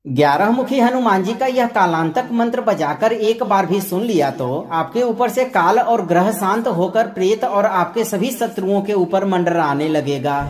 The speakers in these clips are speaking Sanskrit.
11 मुखी हनुमान जी का यह कालांतक मंत्र बजाकर एक बार भी सुन लिया तो आपके ऊपर से काल और ग्रह शांत होकर प्रेत और आपके सभी शत्रुओं के ऊपर मंडराने लगेगा।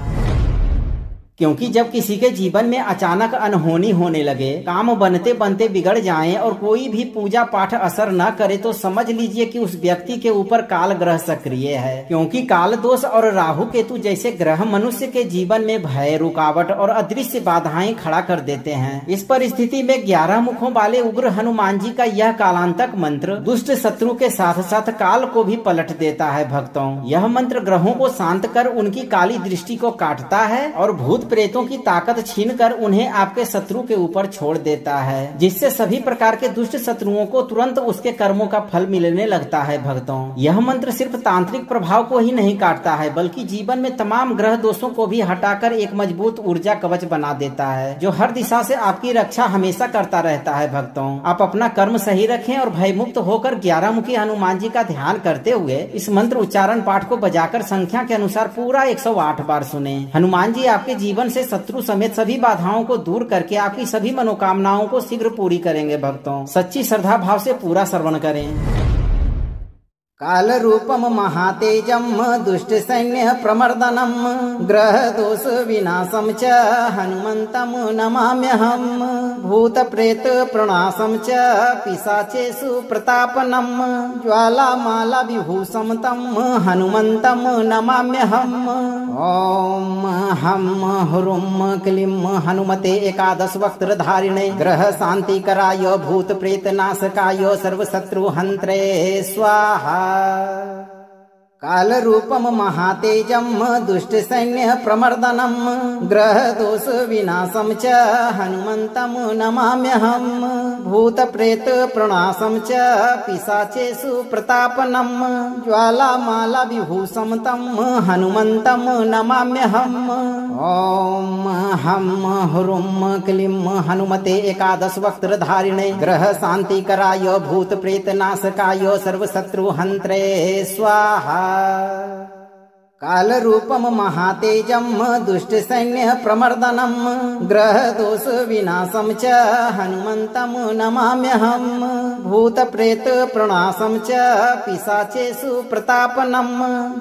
क्योंकि जब किसी के जीवन में अचानक अनहोनी होने लगे, काम बनते बनते बिगड़ जाएं और कोई भी पूजा पाठ असर न करे तो समझ लीजिए कि उस व्यक्ति के ऊपर काल ग्रह सक्रिय है। क्योंकि काल दोष और राहु केतु जैसे ग्रह मनुष्य के जीवन में भय, रुकावट और अदृश्य बाधाएं खड़ा कर देते हैं। इस परिस्थिति में 11 मुखों वाले उग्र हनुमान जी का यह कालांतक मंत्र दुष्ट शत्रु के साथ साथ काल को भी पलट देता है। भक्तों, यह मंत्र ग्रहों को शांत कर उनकी काली दृष्टि को काटता है और भूत प्रेतों की ताकत छीनकर उन्हें आपके शत्रु के ऊपर छोड़ देता है, जिससे सभी प्रकार के दुष्ट शत्रुओं को तुरंत उसके कर्मों का फल मिलने लगता है। भक्तों, यह मंत्र सिर्फ तांत्रिक प्रभाव को ही नहीं काटता है, बल्कि जीवन में तमाम ग्रह दोषों को भी हटाकर एक मजबूत ऊर्जा कवच बना देता है, जो हर दिशा से आपकी रक्षा हमेशा करता रहता है। भक्तों, आप अपना कर्म सही रखें और भयमुक्त होकर 11 मुखी हनुमान जी का ध्यान करते हुए इस मंत्र उच्चारण पाठ को बजाकर संख्या के अनुसार पूरा 108 बार सुने। हनुमान जी आपके जीवन से शत्रु समेत सभी बाधाओं को दूर करके आपकी सभी मनोकामनाओं को शीघ्र पूरी करेंगे। भक्तों, सच्ची श्रद्धा भाव से पूरा श्रवण करें। काल रूपम महातेजम दुष्ट सैन्य प्रमर्दनम ग्रह दोष विनाशम च हनुमंतम नमाम्यहम भूत प्रेत प्रणाशम च पिशाचेषु प्रतापनम ज्वाला माला विभूषम तम हनुमंतम नमाम्यहम। ओम हम हुरुम क्लीम हनुमते एकादश वक्त्रधारिणे ग्रह शांति कराय भूत प्रेत नाशकाय सर्वशत्रु हंत्रे स्वाहा। काल रूपम महातेजम दुष्ट सैन्य प्रमर्दनम ग्रह दोष विनाशम च हनुमंतम नमाम्यहम भूत प्रेत प्रणाशम च पिशाचेषु प्रतापनम ज्वाला माला विभूषम तम हनुमंतम नमाम्यहम। ओम हम हुरुम क्लीम हनुमते एकादश वक्त्रधारिणे ग्रह शांति कराय भूत प्रेत नाशकाय सर्वशत्रु हंत्रे स्वाहा। काल रूपम महातेजम दुष्ट सैन्य प्रमर्दनम ग्रह दोष विनाशम च हनुमंतम नमाम्यहम भूत प्रेत प्रणाशम च पिशाचेषु प्रतापनम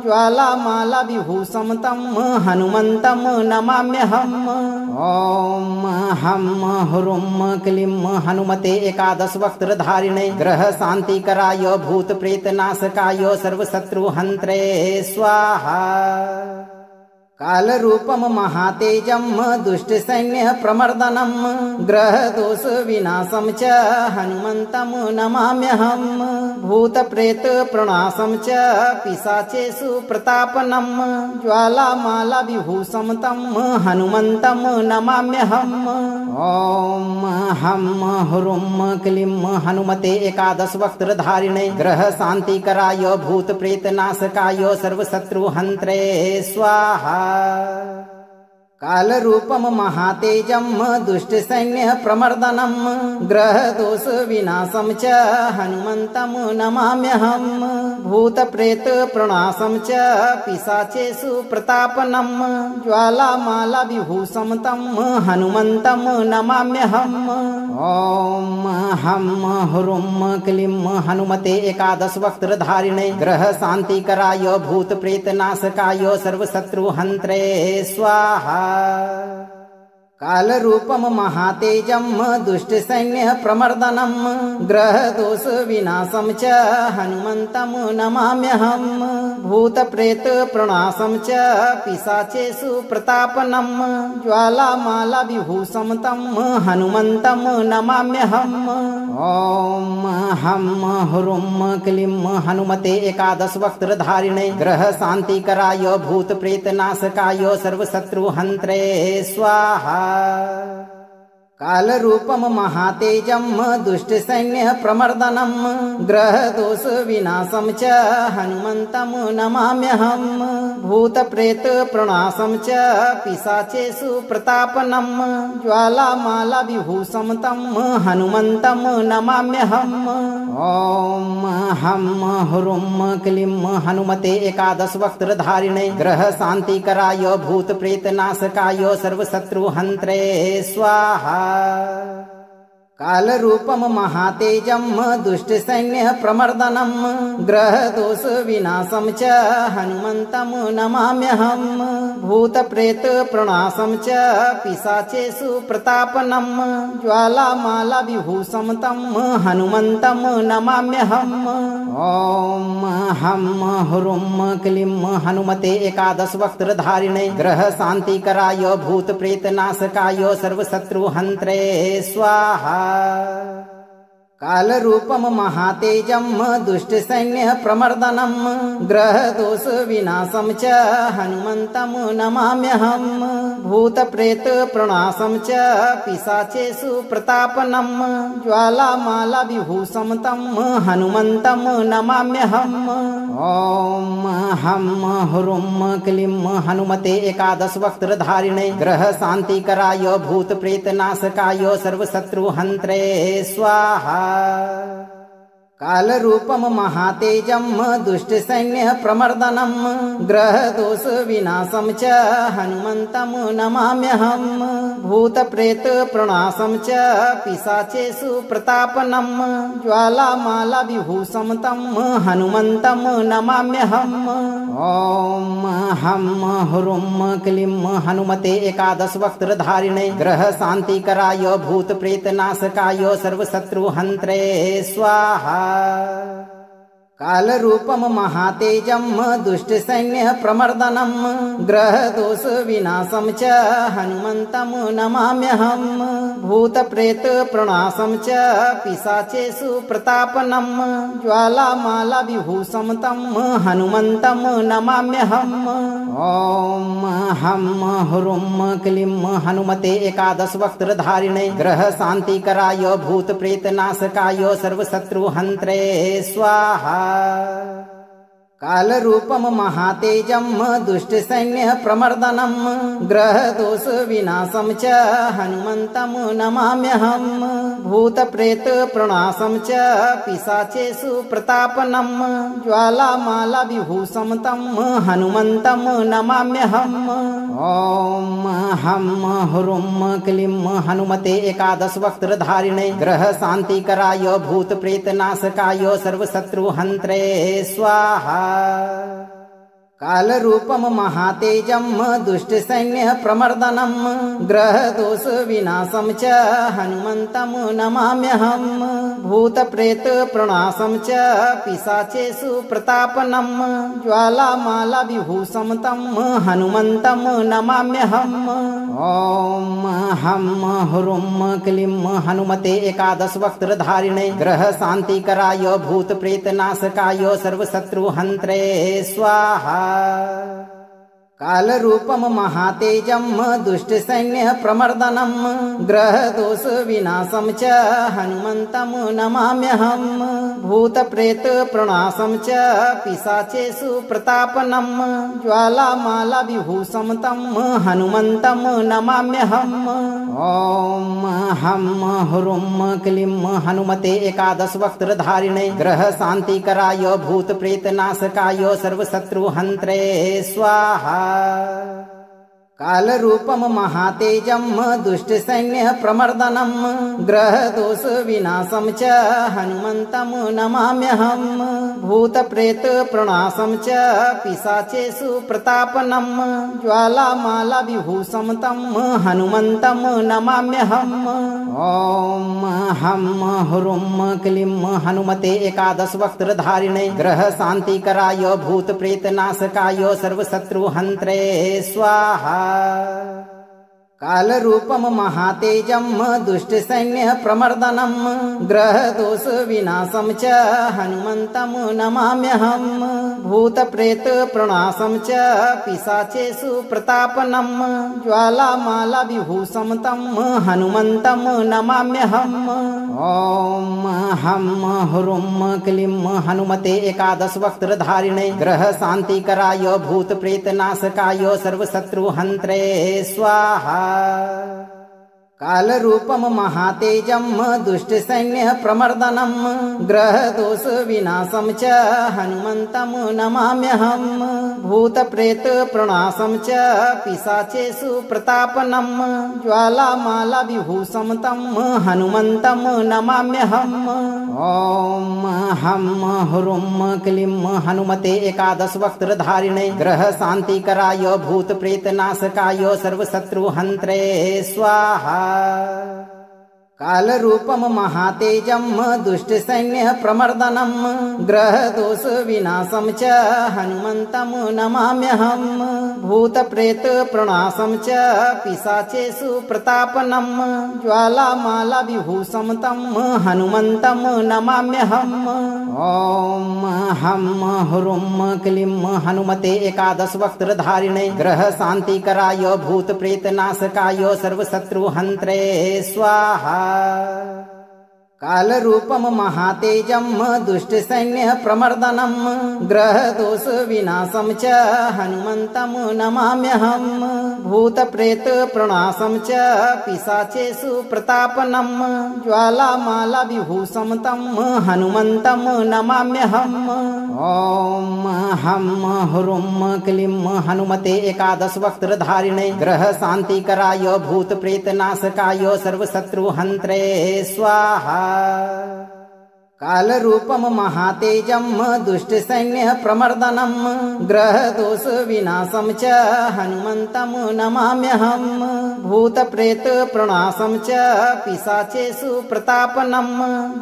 ज्वाला माला विभूषम तम हनुमंतम नमाम्यहम। ओम हम हुरुम क्लीम हनुमते एकादश वक्त्रधारिणे ग्रह शांति कराय भूत प्रेत नाशकाय सर्वशत्रु हंत्रे स्वाहा। काल रूपम महातेजम दुष्ट सैन्य प्रमर्दनम ग्रह दोष विनाशम च हनुमंतम नमाम्यहम भूत प्रेत प्रणाशम च पिशाचेषु प्रतापनम ज्वाला माला विभूषम तम हनुमंतम नमाम्यहम। ओम हम हुरुम क्लीम हनुमते एकादश वक्त्रधारिणे ग्रह शांति कराय भूत प्रेत नाशकाय सर्वशत्रु हंत्रे स्वाहा। काल रूपम महातेजम दुष्ट सैन्य प्रमर्दनम ग्रह दोष विनाशम च हनुमंतम नमाम्यहम भूत प्रेत प्रणाशम च पिशाचेषु प्रतापनम ज्वाला माला विभूषम तम हनुमंतम नमाम्यहम। ओम हम हुरुम क्लीम हनुमते एकादश वक्त्रधारिणे ग्रह शांति कराय भूत प्रेत नाशकाय सर्वशत्रु हंत्रे स्वाहा। काल रूपम महातेजम दुष्ट सैन्य प्रमर्दनम ग्रह दोष विनाशम च हनुमंतम नमाम्यहम भूत प्रेत प्रणाशम च पिशाचेषु प्रतापनम ज्वाला माला विभूषम तम हनुमंतम नमाम्यहम। ओम हम हुरुम क्लीम हनुमते एकादश वक्त्रधारिणे ग्रह शांति कराय भूत प्रेत नाशकाय सर्वशत्रु हंत्रे स्वाहा। काल रूपम महातेजम दुष्ट सैन्य प्रमर्दनम ग्रह दोष विनाशम च हनुमंतम नमाम्यहम भूत प्रेत प्रणाशम च पिशाचेषु प्रतापनम ज्वाला माला विभूषम तम हनुमंतम नमाम्यहम। ओम हम हुरुम क्लीम हनुमते एकादश वक्त्रधारिणे ग्रह शांति कराय भूत प्रेत नाशकाय सर्वशत्रु हंत्रे स्वाहा। कालरूपम महातेजम दुष्टसैन्य प्रमर्दनम ग्रहदोष विनाशम च हनुमन्तं नमाम्यहम् भूतप्रेत प्रणाशं च पिशाचेषु प्रतापनम ज्वालामाला विभूषं तं हनुमन्तं नमाम्यहम्। ओम हम हुरुम क्लीं हनुमते एकादश वक्त्रधारिणे ग्रह शांतिकराय भूत प्रेत नाशकाय सर्वशत्रुहन्त्रे स्वाहा। कालरूपम महातेजम दुष्टसैन्य प्रमर्दनम ग्रहदोष विनाशं च हनुमन्तं नमाम्यहम् भूतप्रेत प्रणाशं च पिशाचेषु प्रतापनम ज्वालामाला विभूषं तं हनुमन्तं नमाम्यहम्। ओम हम हुरुम क्लीं हनुमते एकादश वक्त्रधारिणे ग्रह शांतिकराय भूत प्रेत नाशकाय सर्वशत्रुहन्त्रे स्वाहा। कालरूपम महातेजम दुष्टसैन्य प्रमर्दनम ग्रहदोष विनाशं च हनुमन्तं नमाम्यहम् भूतप्रेत प्रणाशं च पिशाचेषु प्रतापनम ज्वालामाला विभूषं तं हनुमन्तं नमाम्यहम्। ओम हम हुरुम क्लीं हनुमते एकादश वक्त्रधारिणे ग्रह शांतिकराय भूत प्रेत नाशकाय सर्वशत्रुहन्त्रे स्वाहा। कालरूपम महातेजम दुष्टसैन्य प्रमर्दनम ग्रहदोष विनाशं च हनुमन्तं नमाम्यहम् भूतप्रेत प्रणाशं च पिशाचेषु प्रतापनम ज्वालामाला विभूषं तं हनुमन्तं नमाम्यहम्। ओम हम हुरुम क्लीं हनुमते एकादश वक्त्रधारिणे ग्रह शांतिकराय भूत प्रेत नाशकाय सर्वशत्रुहन्त्रे स्वाहा। कालरूपम महातेजम दुष्टसैन्य प्रमर्दनम ग्रहदोष विनाशं च हनुमन्तं नमाम्यहम् भूतप्रेत प्रणाशं च पिशाचेषु प्रतापनम ज्वालामाला विभूषं तं हनुमन्तं नमाम्यहम्। ओम हम हुरुम क्लीं हनुमते एकादश वक्त्रधारिणे ग्रह शांतिकराय भूत प्रेत नाशकाय सर्वशत्रुहन्त्रे स्वाहा। कालरूपम महातेजम दुष्टसैन्य प्रमर्दनम ग्रहदोष विनाशं च हनुमन्तं नमाम्यहम् भूतप्रेत प्रणाशं च पिशाचेषु प्रतापनम ज्वालामाला विभूषं तं हनुमन्तं नमाम्यहम्। ओम हम हुरुम क्लीं हनुमते एकादश वक्त्रधारिणे ग्रह शांतिकराय भूत प्रेत नाशकाय सर्वशत्रुहन्त्रे स्वाहा। कालरूपम महातेजम दुष्टसैन्य प्रमर्दनम ग्रहदोष विनाशं च हनुमन्तं नमाम्यहम् भूतप्रेत प्रणाशं च पिशाचेषु प्रतापनम ज्वालामाला विभूषं तं हनुमन्तं नमाम्यहम्। ओम हम हुरुम क्लीं हनुमते एकादश वक्त्रधारिणे ग्रह शांतिकराय भूत प्रेत नाशकाय सर्वशत्रुहन्त्रे स्वाहा। कालरूपम महातेजम दुष्टसैन्य प्रमर्दनम ग्रहदोष विनाशं च हनुमन्तं नमाम्यहम् भूतप्रेत प्रणाशं च पिशाचेषु प्रतापनम ज्वालामाला विभूषं तं हनुमन्तं नमाम्यहम्। ओम हम हुरुम क्लीं हनुमते एकादश वक्त्रधारिणे ग्रह शांतिकराय भूत प्रेत नाशकाय सर्वशत्रुहन्त्रे स्वाहा। कालरूपम महातेजम दुष्टसैन्य प्रमर्दनम ग्रहदोष विनाशं च हनुमन्तं नमाम्यहम् भूतप्रेत प्रणाशं च पिशाचेषु प्रतापनम ज्वालामाला विभूषं तं हनुमन्तं नमाम्यहम्। ओम हम हुरुम क्लीं हनुमते एकादश वक्त्रधारिणे ग्रह शांतिकराय भूत प्रेत नाशकाय सर्वशत्रुहन्त्रे स्वाहा। कालरूपम महातेजम दुष्टसैन्य प्रमर्दनम ग्रहदोष विनाशम च हनुमन्तं नमाम्यहम् भूतप्रेत प्रणाशं च पिशाचेषु प्रतापनम ज्वालामाला विभूषं तं हनुमन्तं नमाम्यहम्। ओम हम हुरुम क्लीम हनुमते एकादश वक्त्रधारिणे ग्रह शांतिकराय भूत प्रेत नाशकाय सर्वशत्रु हन्त्रे स्वाहा। कालरूपम महातेजम दुष्टसैन्य प्रमर्दनम ग्रहदोष विनाशं च हनुमन्तं नमाम्यहम् भूतप्रेत प्रणाशं च पिशाचेषु प्रतापनम ज्वालामाला विभूषं तं हनुमन्तं नमाम्यहम्। ओम हम हुरुम क्लीम हनुमते एकादश वक्त्रधारिणे ग्रह शांतिकराय भूत प्रेत नाशकाय सर्वशत्रु हन्त्रे स्वाहा। कालरूपम महातेजम दुष्टसैन्य प्रमर्दनम ग्रहदोष विनाशं च हनुमन्तं नमाम्यहम् भूतप्रेत प्रणाशं च पिशाचेषु प्रतापनम ज्वालामाला विभूषं तं हनुमन्तं नमाम्यहम्। ओम हम हुरुम क्लीम हनुमते एकादश वक्त्रधारिणे ग्रह शांतिकराय भूत प्रेत नाशकाय सर्वशत्रु हन्त्रे स्वाहा। कालरूपम महातेजम दुष्टसैन्य प्रमर्दनम ग्रहदोष विनाशं च हनुमन्तं नमाम्यहम् भूतप्रेत प्रणाशं च पिशाचेषु प्रतापनम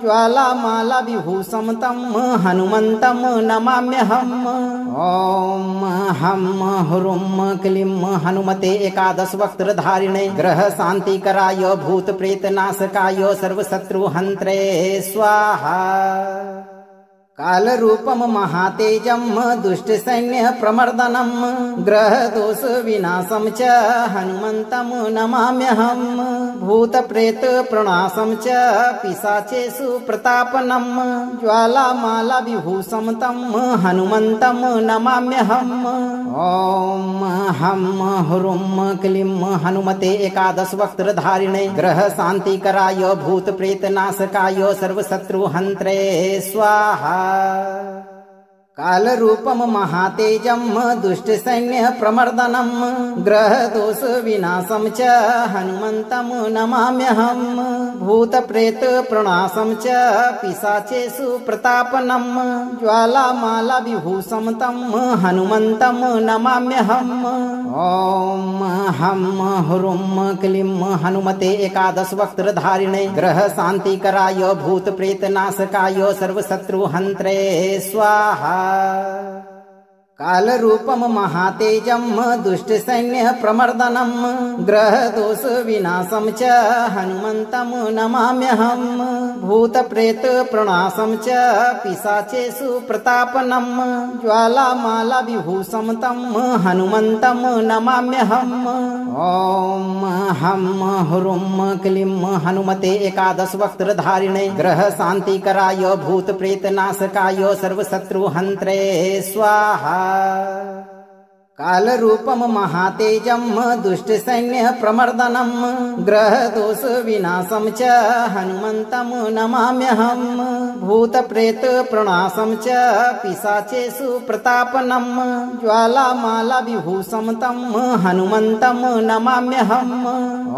ज्वालामाला विभूषं तं हनुमन्तं नमाम्यहम्। ओम हम हुरुम क्लीम हनुमते एकादश वक्त्रधारिणे ग्रह शांतिकराय भूत प्रेत नाशकाय सर्वशत्रु हन्त्रे स्वाहा। कालरूपम महातेजम दुष्टसैन्य प्रमर्दनम ग्रहदोष विनाशं च हनुमन्तं नमाम्यहम् भूतप्रेत प्रणाशं च पिशाचेषु प्रतापनम ज्वालामाला विभूषं तं हनुमन्तं नमाम्यहम्। ओम हम हुरुम क्लीम हनुमते एकादश वक्त्रधारिणे ग्रह शांतिकराय भूत प्रेत नाशकाय सर्वशत्रु हन्त्रे स्वाहा। कालरूपम महातेजम दुष्टसैन्य प्रमर्दनम ग्रहदोष विनाशं च हनुमन्तं नमाम्यहम् भूतप्रेत प्रणाशं च पिशाचेषु प्रतापनम ज्वालामाला विभूषं तं हनुमन्तं नमाम्यहम्। ओम हम हुरुम क्लीम हनुमते एकादश वक्त्रधारिणे ग्रह शांतिकराय भूत प्रेत नाशकाय सर्वशत्रु हन्त्रे स्वाहा। कालरूपम महातेजम दुष्टसैन्य प्रमर्दनम ग्रहदोष विनाशं च हनुमन्तं नमाम्यहम् भूतप्रेत प्रणाशं च पिशाचेषु प्रतापनम ज्वालामाला विभूषं तं हनुमन्तं नमाम्यहम्। ओम हम हुरुम क्लीम हनुमते एकादश वक्त्रधारिणे ग्रह शांतिकराय भूत प्रेत नाशकाय सर्वशत्रु हन्त्रे स्वाहा। कालरूपम महातेजम दुष्टसैन्य प्रमर्दनम ग्रहदोष विनाशं च हनुमन्तं नमाम्यहम् भूतप्रेत प्रणाशं च पिशाचेषु प्रतापनम ज्वालामाला विभूषं तं हनुमन्तं नमाम्यहम्।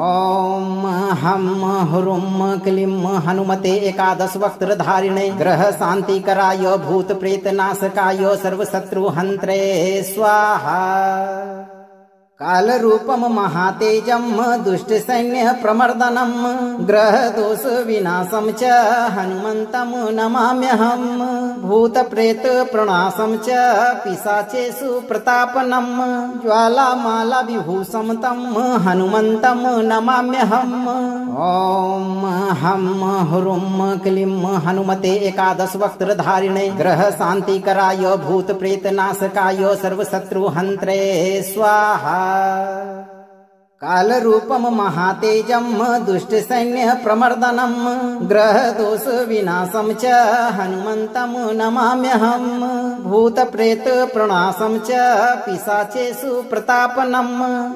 ओम हम हुरुम क्लीम हनुमते एकादश वक्त्रधारिणे ग्रह शांतिकराय भूत प्रेत नाशकाय सर्वशत्रु हन्त्रे स्वाहा। कालरूपम महातेजम दुष्टसैन्य प्रमर्दनम ग्रहदोष विनाशं च हनुमन्तं नमाम्यहम् भूतप्रेत प्रणाशं च पिशाचेषु प्रतापनम ज्वालामाला विभूषं तं हनुमन्तं नमाम्यहम्। ओम हम हुरुम क्लीम हनुमते एकादश वक्त्रधारिणे ग्रह शांतिकराय भूत प्रेत नाशकाय सर्वशत्रु हन्त्रे स्वाहा। कालरूपम महातेजम दुष्ट सैन्य प्रमर्दनम ग्रह दोष विनाशम च हनुमंतम नमाम्यहम भूत प्रेत प्रणाशम च पिशाचेषु प्रतापनम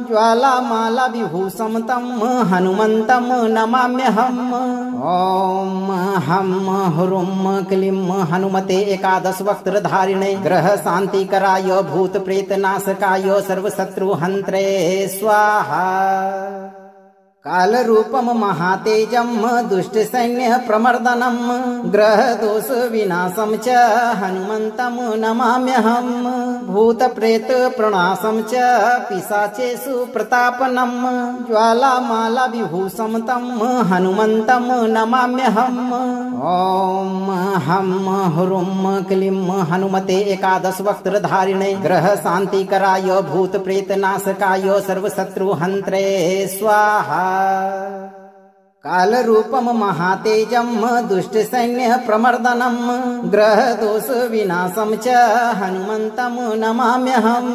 ज्वालामाला विभूषम तम हनुमंतम नमाम्यहम। ओम हम हुरुम क्लीम हनुमते एकादश वक्त्रधारिणे ग्रह शांतिकराय भूत प्रेत नाशकाय सर्वशत्रु हंत्रे स्वाहा। कालरूपम महातेजम दुष्ट सैन्य प्रमर्दनम ग्रह दोष विनाशम च हनुमंतम नमाम्यहम भूत प्रेत प्रणाशम च पिशाचेषु प्रतापनम ज्वालामाला विभूषम तम हनुमंतम नमाम्यहम। ओम हम हुरुम क्लीम हनुमते एकादश वक्त्रधारिणे ग्रह शांतिकराय भूत प्रेत नाशकाय सर्वशत्रु हंत्रे स्वाहा। कालरूपम महातेजम दुष्ट सैन्य प्रमर्दनम ग्रह दोष विनाशम च हनुमंतम नमाम्यहम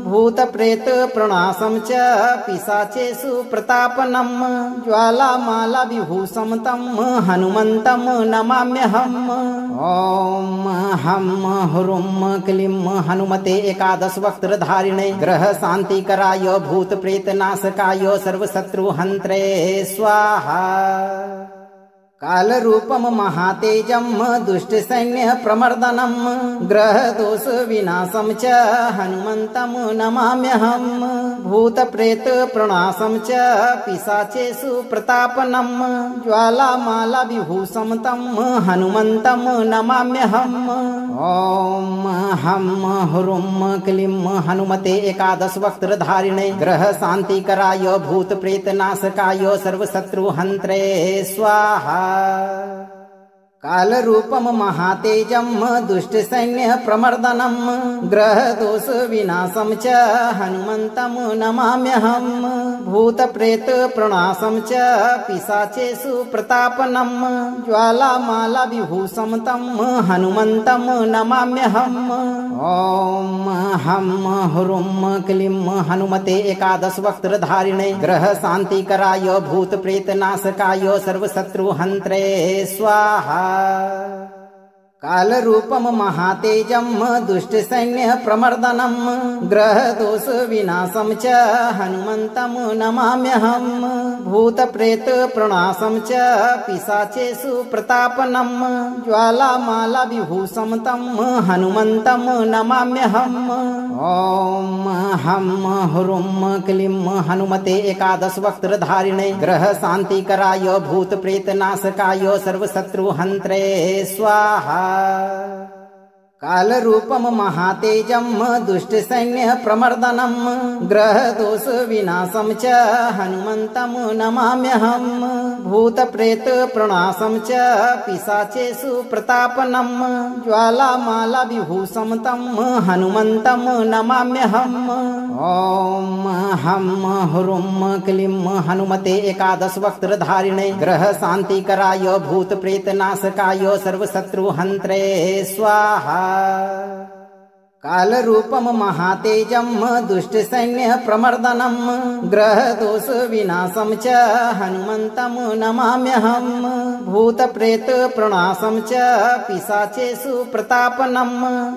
भूत प्रेत प्रणाशम च पिशाचेषु प्रतापनम ज्वालामाला विभूषम तम हनुमंतम नमाम्यहम। ओम हम हुरुम क्लीम हनुमते एकादश वक्त्रधारिणे ग्रह शांतिकराय भूत प्रेत नाशकाय सर्वशत्रु हंत्रे स्वाहा। कालरूपम महातेजम दुष्ट सैन्य प्रमर्दनम ग्रह दोष विनाशम च हनुमंतम नमाम्यहम भूत प्रेत प्रणाशम च पिशाचेषु प्रतापनम ज्वालामाला विभूषम तम हनुमंतम नमाम्यहम। ओम हम हुरुम क्लीम हनुमते एकादश वक्त्रधारिणे ग्रह शांतिकराय भूत प्रेत नाशकाय सर्वशत्रु हंत्रे स्वाहा। कालरूपम महातेजम दुष्ट सैन्य प्रमर्दनम ग्रह दोष विनाशम च हनुमंतम नमाम्यहम भूत प्रेत प्रणाशम च पिशाचेषु प्रतापनम ज्वालामाला विभूषम तम हनुमंतम नमाम्यहम। ओम हम हुरुम क्लीम हनुमते एकादश वक्त्रधारिणे ग्रह शांतिकराय भूत प्रेत नाशकाय सर्वशत्रु हंत्रे स्वाहा। कालरूपम महातेजम दुष्ट सैन्य प्रमर्दनम ग्रह दोष विनाशम च हनुमंतम नमाम्यहम भूत प्रेत प्रणाशम च पिशाचेषु प्रतापनम ज्वालामाला विभूषम तम हनुमंतम नमाम्यहम। ओम हम हुरुम क्लीम हनुमते एकादश वक्त्रधारिणे ग्रह शांतिकराय भूत प्रेत नाशकाय सर्वशत्रु हंत्रे स्वाहा। कालरूपम महातेजम दुष्ट सैन्य प्रमर्दनम ग्रह दोष विनाशम च हनुमंतम नमाम्यहम भूत प्रेत प्रणाशम च पिशाचेषु प्रतापनम ज्वालामाला विभूषम तम हनुमंतम नमाम्यहम। ओम हम हुरुम क्लीम हनुमते एकादश वक्त्रधारिणे ग्रह शांतिकराय भूत प्रेत नाशकाय सर्वशत्रु हंत्रे स्वाहा। कालरूपम महातेजम दुष्ट सैन्य प्रमर्दनम ग्रह दोष विनाशम च हनुमंतम नमाम्यहम भूत प्रेत प्रणाशम च पिशाचेषु प्रतापनम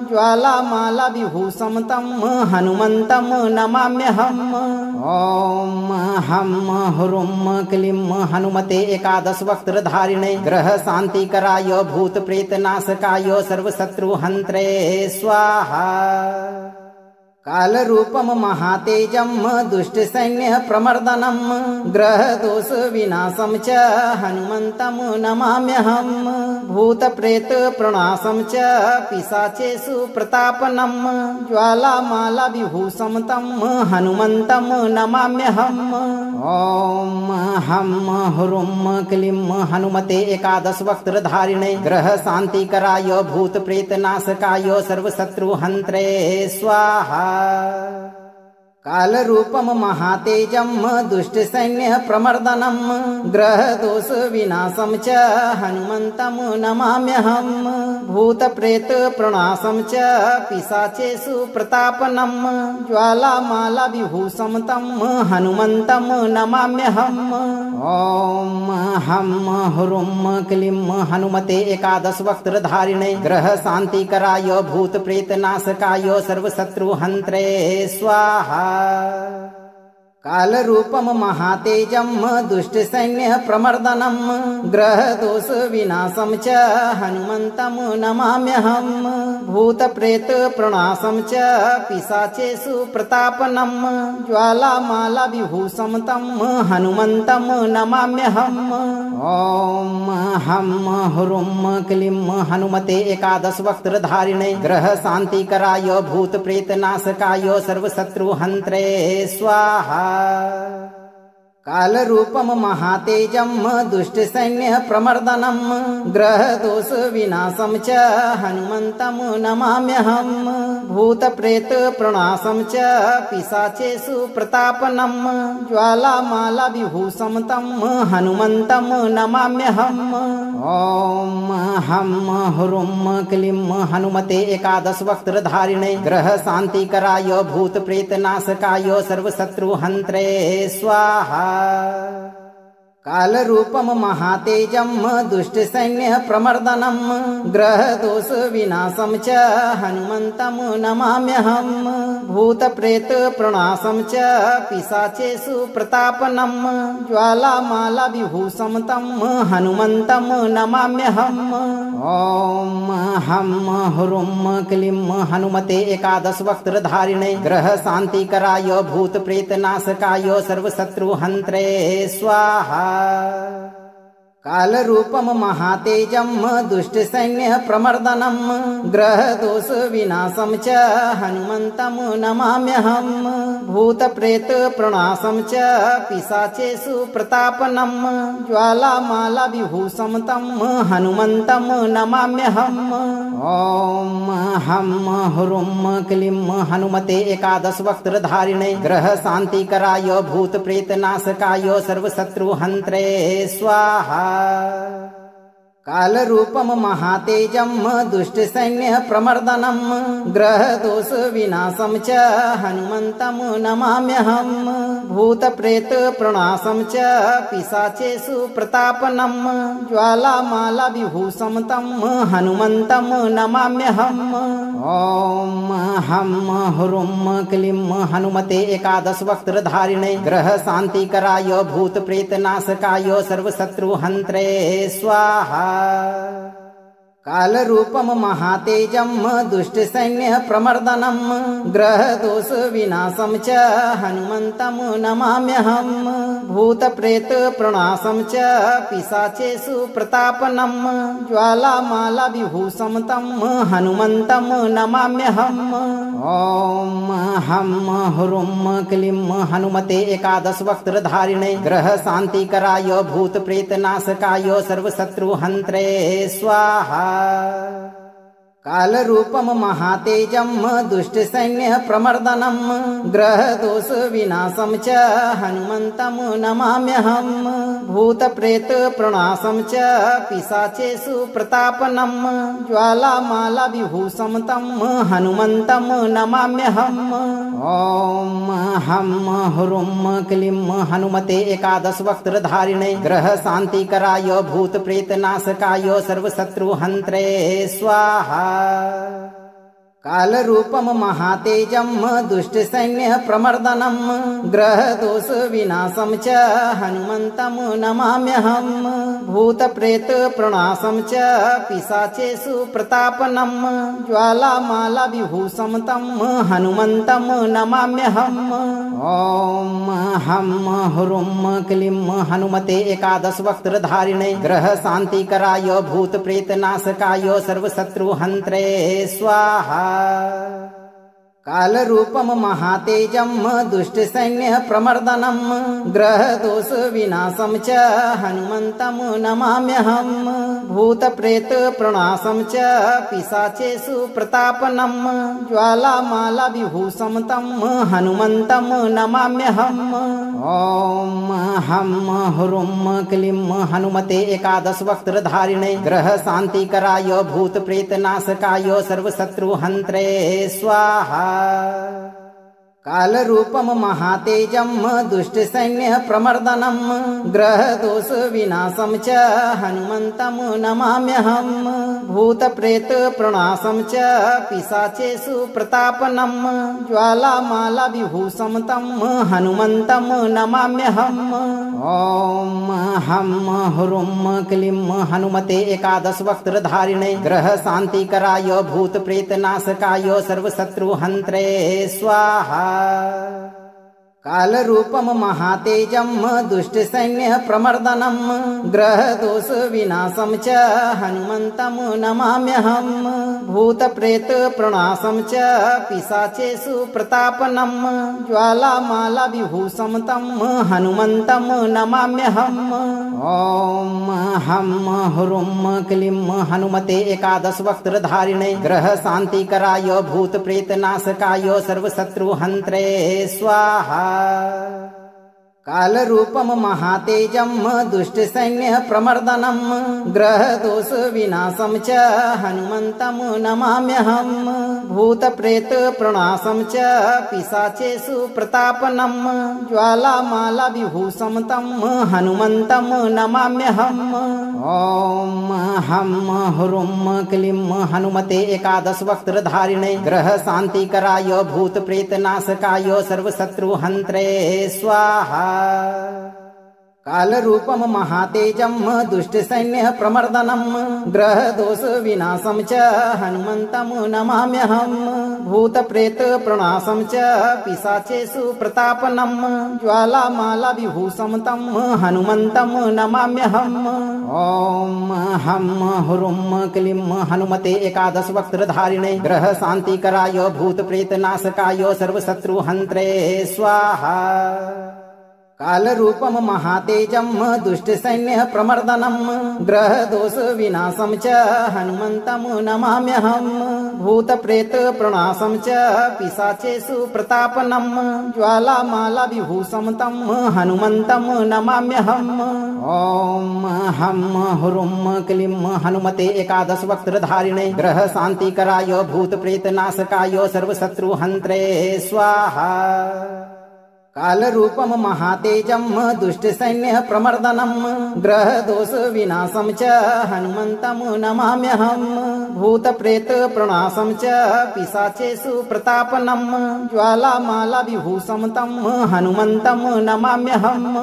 ज्वालामाला विभूषम तम हनुमंतम नमाम्यहम। ओम हम हुरुम क्लीम हनुमते एकादश वक्त्रधारिणे ग्रह शांतिकराय भूत प्रेत नाशकाय सर्वशत्रु हंत्रे स्वाहा। कालरूपम महातेजम दुष्ट सैन्य प्रमर्दनम ग्रह दोष विनाशम च हनुमंतम नमाम्यहम भूत प्रेत प्रणाशम च पिशाचेषु प्रतापनम ज्वालामाला विभूषम तम हनुमंतम नमाम्यहम। ओम हम हुरुम क्लीम हनुमते एकादश वक्त्रधारिणे ग्रह शांतिकराय भूत प्रेत नाशकाय सर्वशत्रु हंत्रे स्वाहा। कालरूपम महातेजम दुष्टसैन्य प्रमर्दनम ग्रहदोष विनाशम च हनुमन्तं नमाम्यहम् भूतप्रेत प्रणाशं च पिशाचेषु प्रतापनम ज्वालामाला विभूषं तं हनुमन्तं नमाम्यहम्। ओम हम हुरुम क्लीम हनुमते एकादश वक्त्रधारिणे ग्रह शांतिकराय भूत प्रेत नाशकाय सर्वशत्रु हन्त्रे स्वाहा। कालरूपम महातेजम दुष्टसैन्य प्रमर्दनम ग्रहदोष विनाशं च हनुमन्तं नमाम्यहम् भूतप्रेत प्रणाशं च पिशाचेषु प्रतापनम ज्वालामाला विभूषं तं हनुमन्तं नमाम्यहम्। ओम हम हुरुम क्लीम हनुमते एकादश वक्त्रधारिणे ग्रह शांतिकराय भूत प्रेत नाशकाय सर्वशत्रु हन्त्रे स्वाहा। कालरूपम महातेजम दुष्टसैन्य प्रमर्दनम ग्रहदोष विनाशं च हनुमन्तं नमाम्यहम् भूतप्रेत प्रणाशं च पिशाचेषु प्रतापनम ज्वालामाला विभूषं तं हनुमन्तं नमाम्यहम्। ओम हम हुरुम क्लीम हनुमते एकादश वक्त्रधारिणे ग्रह शांतिकराय भूत प्रेत नाशकाय सर्वशत्रु हन्त्रे स्वाहा। कालरूपम महातेजम दुष्टसैन्य प्रमर्दनम ग्रहदोष विनाशं च हनुमन्तं नमाम्यहम् भूतप्रेत प्रणाशं च पिशाचेषु प्रतापनम ज्वालामाला विभूषं तं हनुमन्तं नमाम्यहम्। ओम हम हुरुम क्लीम हनुमते एकादश वक्त्रधारिणे ग्रह शांतिकराय भूत प्रेत नाशकाय सर्वशत्रु हन्त्रे स्वाहा। कालरूपम महातेजम दुष्टसैन्य प्रमर्दनम ग्रहदोष विनाशं च हनुमन्तं नमाम्यहम् भूतप्रेत प्रणाशं च पिशाचेषु प्रतापनम ज्वालामाला विभूषं तं हनुमन्तं नमाम्यहम्। ओम हम हुरुम क्लीम हनुमते एकादश वक्त्रधारिणे ग्रह शांतिकराय भूत प्रेत नाशकाय सर्वशत्रु हन्त्रे स्वाहा। कालरूपम महातेजम दुष्टसैन्य प्रमर्दनम ग्रहदोष विनाशं च हनुमन्तं नमाम्यहम् भूतप्रेत प्रणाशं च पिशाचेषु प्रतापनम ज्वालामाला विभूषं तं हनुमन्तं नमाम्यहम्। ओम हम हुरुम क्लीम हनुमते एकादश वक्त्रधारिणे ग्रह शांतिकराय भूत प्रेत नाशकाय सर्वशत्रु हन्त्रे स्वाहा। कालरूपम महातेजम दुष्टसैन्य प्रमर्दनम ग्रहदोष विनाशं च हनुमन्तं नमाम्यहम् भूतप्रेत प्रणाशं च पिशाचेषु प्रतापनम ज्वालामाला विभूषं तं हनुमन्तं नमाम्यहम्। ओम हम हुरुम क्लीम हनुमते एकादश वक्त्रधारिणे ग्रह शांतिकराय भूत प्रेत नाशकाय सर्वशत्रु हन्त्रे स्वाहा। कालरूपम महातेजम दुष्टसैन्य प्रमर्दनम ग्रहदोष विनाशं च हनुमन्तं नमाम्यहम् भूतप्रेत प्रणाशं च पिशाचेषु प्रतापनम ज्वालामाला विभूषं तं हनुमन्तं नमाम्यहम्। ओम हम हुरुम क्लीम हनुमते एकादश वक्त्रधारिणे ग्रह शांतिकराय भूत प्रेत नाशकाय सर्वशत्रु हन्त्रे स्वाहा। कालरूपम महातेजम दुष्टसैन्य प्रमर्दनम ग्रहदोष विनाशं च हनुमन्तं नमाम्यहम् भूतप्रेत प्रणाशं च पिशाचेषु प्रतापनम ज्वालामाला विभूषं तं हनुमन्तं नमाम्यहम्। ओम हम हुरुम क्लीम हनुमते एकादश वक्त्रधारिणे ग्रह शांतिकराय भूत प्रेत नाशकाय सर्वशत्रु हन्त्रे स्वाहा। काल रूपम महातेजम दुष्ट सैन्य प्रमर्दनम ग्रह दोष विनाशम च हनुमंतम नमाम्यहम भूत प्रेत प्रणाशम च पिशाचेषु प्रतापनम ज्वालामाला विभूषम तम हनुमंतम नमाम्यहम। ओम हम हुरुम क्लीम हनुमते एकादश वक्त्रधारिणे ग्रह शांति कराय भूत प्रेत नाशकाय सर्वशत्रु हंत्रे स्वाहा। काल रूपम महातेजम दुष्ट सैन्य प्रमर्दनम ग्रह दोष विनाशम च हनुमंतम नमाम्यहम भूत प्रेत प्रणाशम च पिशाचेषु प्रतापनम ज्वालामाला विभूषम तम हनुमंतम नमाम्यहम। ओम हम हुरुम क्लीम हनुमते एकादश वक्त्रधारिणे ग्रह शांति कराय भूत प्रेत नाशकाय सर्वशत्रु हंत्रे स्वाहा। काल रूपम महातेजम दुष्ट सैन्य प्रमर्दनम ग्रह दोष विनाशम च हनुमंतम नमाम्यहम भूत प्रेत प्रणाशम च पिशाचेषु प्रतापनम ज्वालामाला विभूषम तम हनुमंतम नमाम्यहम। ओम हम हुरुम क्लीम हनुमते एकादश वक्त्रधारिणे ग्रह शांति कराय भूत प्रेत नाशकाय सर्वशत्रु हंत्रे स्वाहा। काल रूपम महातेजम दुष्ट सैन्य प्रमर्दनम ग्रह दोष विनाशम च हनुमंतम नमाम्यहम भूत प्रेत प्रणाशम च पिशाचेषु प्रतापनम ज्वालामाला विभूषम तम हनुमंतम नमाम्यहम। ओम हम हुरुम क्लीम हनुमते एकादश वक्त्रधारिणे ग्रह शांति कराय भूत प्रेत नाशकाय सर्वशत्रु हंत्रे स्वाहा। काल रूपम महातेजम दुष्ट सैन्य प्रमर्दनम ग्रह दोष विनाशम च हनुमंतम नमाम्यहम भूत प्रेत प्रणाशम च पिशाचेषु प्रतापनम ज्वालामाला विभूषम तम हनुमंतम नमाम्यहम। ओम हम हुरुम क्लीम हनुमते एकादश वक्त्रधारिणे ग्रह शांति कराय भूत प्रेत नाशकाय सर्वशत्रु हंत्रे स्वाहा। काल रूपम महातेजम दुष्ट सैन्य प्रमर्दनम ग्रह दोष विनाशम च हनुमंतम नमाम्यहम भूत प्रेत प्रणाशम च पिशाचेषु प्रतापनम ज्वालामाला विभूषम तम हनुमंतम नमाम्यहम। ओम हम हुरुम क्लीम हनुमते एकादश वक्त्रधारिणे ग्रह शांति कराय भूत प्रेत नाशकाय सर्वशत्रु हंत्रे स्वाहा। काल रूपम महातेजम दुष्ट सैन्य प्रमर्दनम ग्रह दोष विनाशम च हनुमंतम नमाम्यहम भूत प्रेत प्रणाशम च पिशाचेषु प्रतापनम ज्वालामाला विभूषम तम हनुमंतम नमाम्यहम।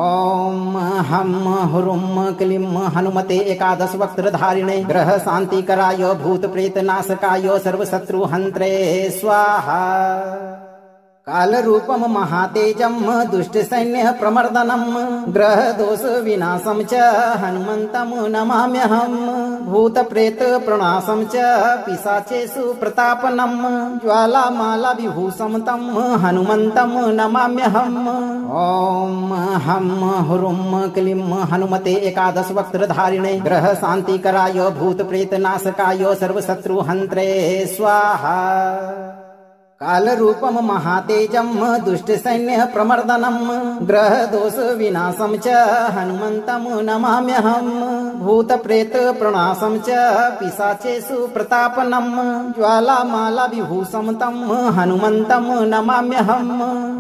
ओम हम हुरुम क्लीम हनुमते एकादश वक्त्रधारिणे ग्रह शांति कराय भूत प्रेत नाशकाय सर्वशत्रु हंत्रे स्वाहा। काल रूपम महातेजम दुष्ट सैन्य प्रमर्दनम ग्रह दोष विनाशम च हनुमंतम नमाम्यहम भूत प्रेत प्रणाशम च पिशाचेषु प्रतापनम ज्वालामाला विभूषम तम हनुमंतम नमाम्यहम। ओम हम हुरुम क्लीम हनुमते एकादश वक्त्रधारिणे ग्रह शांति कराय भूत प्रेत नाशकाय सर्वशत्रु हंत्रे स्वाहा। काल रूपम महातेजम दुष्ट सैन्य प्रमर्दनम ग्रह दोष विनाशम च हनुमंतम नमाम्यहम भूत प्रेत प्रणाशम च पिशाचेषु प्रतापनम ज्वालामाला विभूषम तम हनुमंतम नमाम्यहम।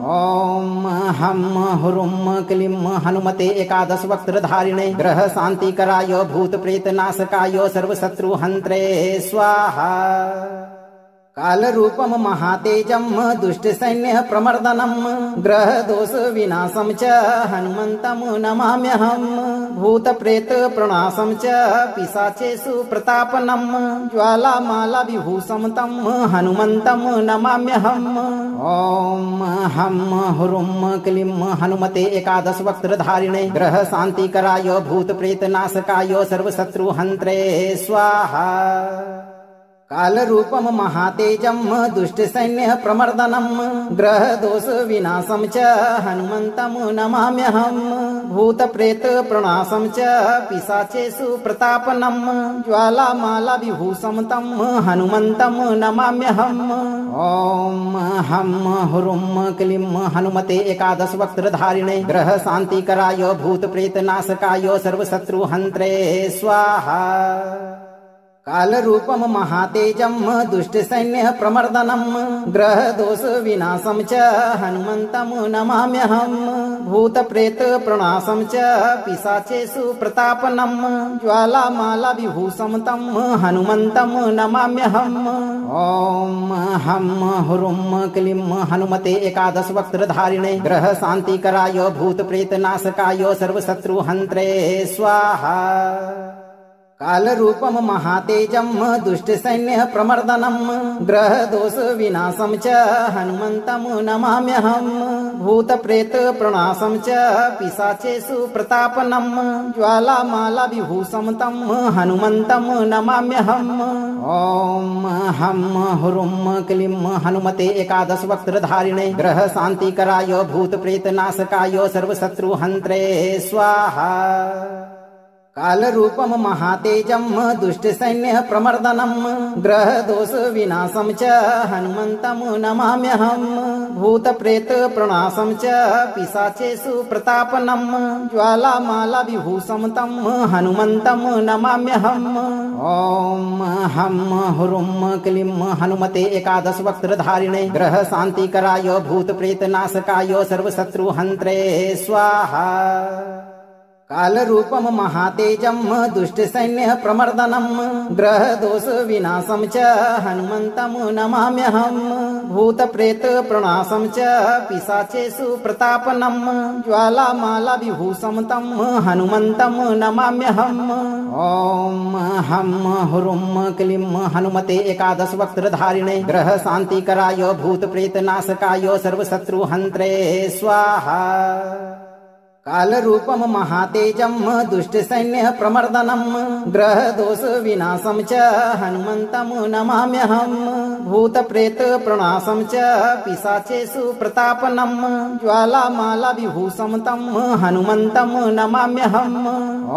ओम हम हुरुम क्लीम हनुमते एकादश वक्त्रधारिणे ग्रह शांति कराय भूत प्रेत नाशकाय सर्वशत्रु हंत्रे स्वाहा। काल रूपम महातेजम दुष्ट सैन्य प्रमर्दनम ग्रह दोष विनाशम च हनुमंतम नमाम्यहम भूत प्रेत प्रणाशम च पिशाचेषु प्रतापनम ज्वालामाला विभूषम तम हनुमंतम नमाम्यहम। ओम हम हुरुम क्लीम हनुमते एकादश वक्त्रधारिणे ग्रह शांति कराय भूत प्रेत नाशकाय सर्वशत्रु हंत्रे स्वाहा। कालरूपम महातेजम दुष्टसैन्य प्रमर्दनम ग्रहदोष विनाशम च हनुमन्तं नमाम्यहम् भूतप्रेत प्रणाशं च पिशाचेषु प्रतापनम ज्वालामाला विभूषं तं हनुमन्तं नमाम्यहम्। ओम हम हुरुम क्लीं हनुमते एकादश वक्त्रधारिणे ग्रह शांतिकराय भूतप्रेत नाशकाय सर्वशत्रुहन्त्रे स्वाहा। कालरूपम महातेजम दुष्टसैन्य प्रमर्दनम ग्रहदोष विनाशं च हनुमन्तं नमाम्यहम् भूतप्रेत प्रणाशं च पिशाचेषु प्रतापनम ज्वालामाला विभूषं तं हनुमन्तं नमाम्यहम्। ओम हम हुरुम क्लीं हनुमते एकादश वक्त्रधारिणे ग्रह शांतिकराय भूतप्रेत नाशकाय सर्वशत्रुहन्त्रे स्वाहा। कालरूपम महातेजम दुष्टसैन्य प्रमर्दनम ग्रहदोष विनाशं च हनुमन्तं नमाम्यहम् भूतप्रेत प्रणाशं च पिशाचेषु प्रतापनम ज्वालामाला विभूषं तं हनुमन्तं नमाम्यहम्। ओम हम हुरुम क्लीं हनुमते एकादश वक्त्रधारिणे ग्रह शांतिकराय भूतप्रेत नाशकाय सर्वशत्रुहन्त्रे स्वाहा। कालरूपम महातेजम दुष्टसैन्य प्रमर्दनम ग्रहदोष विनाशं च हनुमन्तं नमाम्यहम् भूतप्रेत प्रणाशं च पिशाचेषु प्रतापनम ज्वालामाला विभूषं तं हनुमन्तं नमाम्यहम्। ओम हम हुरुम क्लीं हनुमते एकादश वक्त्रधारिणे ग्रह शांतिकराय भूतप्रेत नाशकाय सर्वशत्रुहन्त्रे स्वाहा। कालरूपम महातेजम दुष्टसैन्य प्रमर्दनम ग्रहदोष विनाशं च हनुमन्तं नमाम्यहम् भूतप्रेत प्रणाशं च पिशाचेषु प्रतापनम ज्वालामाला विभूषं तं हनुमन्तं नमाम्यहम्। ओम हम हुरुम क्लीं हनुमते एकादश वक्त्रधारिणे ग्रह शांतिकराय भूतप्रेत नाशकाय सर्वशत्रुहन्त्रे स्वाहा। कालरूपम महातेजम दुष्टसैन्य प्रमर्दनम ग्रहदोष विनाशं च हनुमन्तं नमाम्यहम् भूतप्रेत प्रणाशं च पिशाचेषु प्रतापनम ज्वालामाला विभूषं तं हनुमन्तं नमाम्यहम्।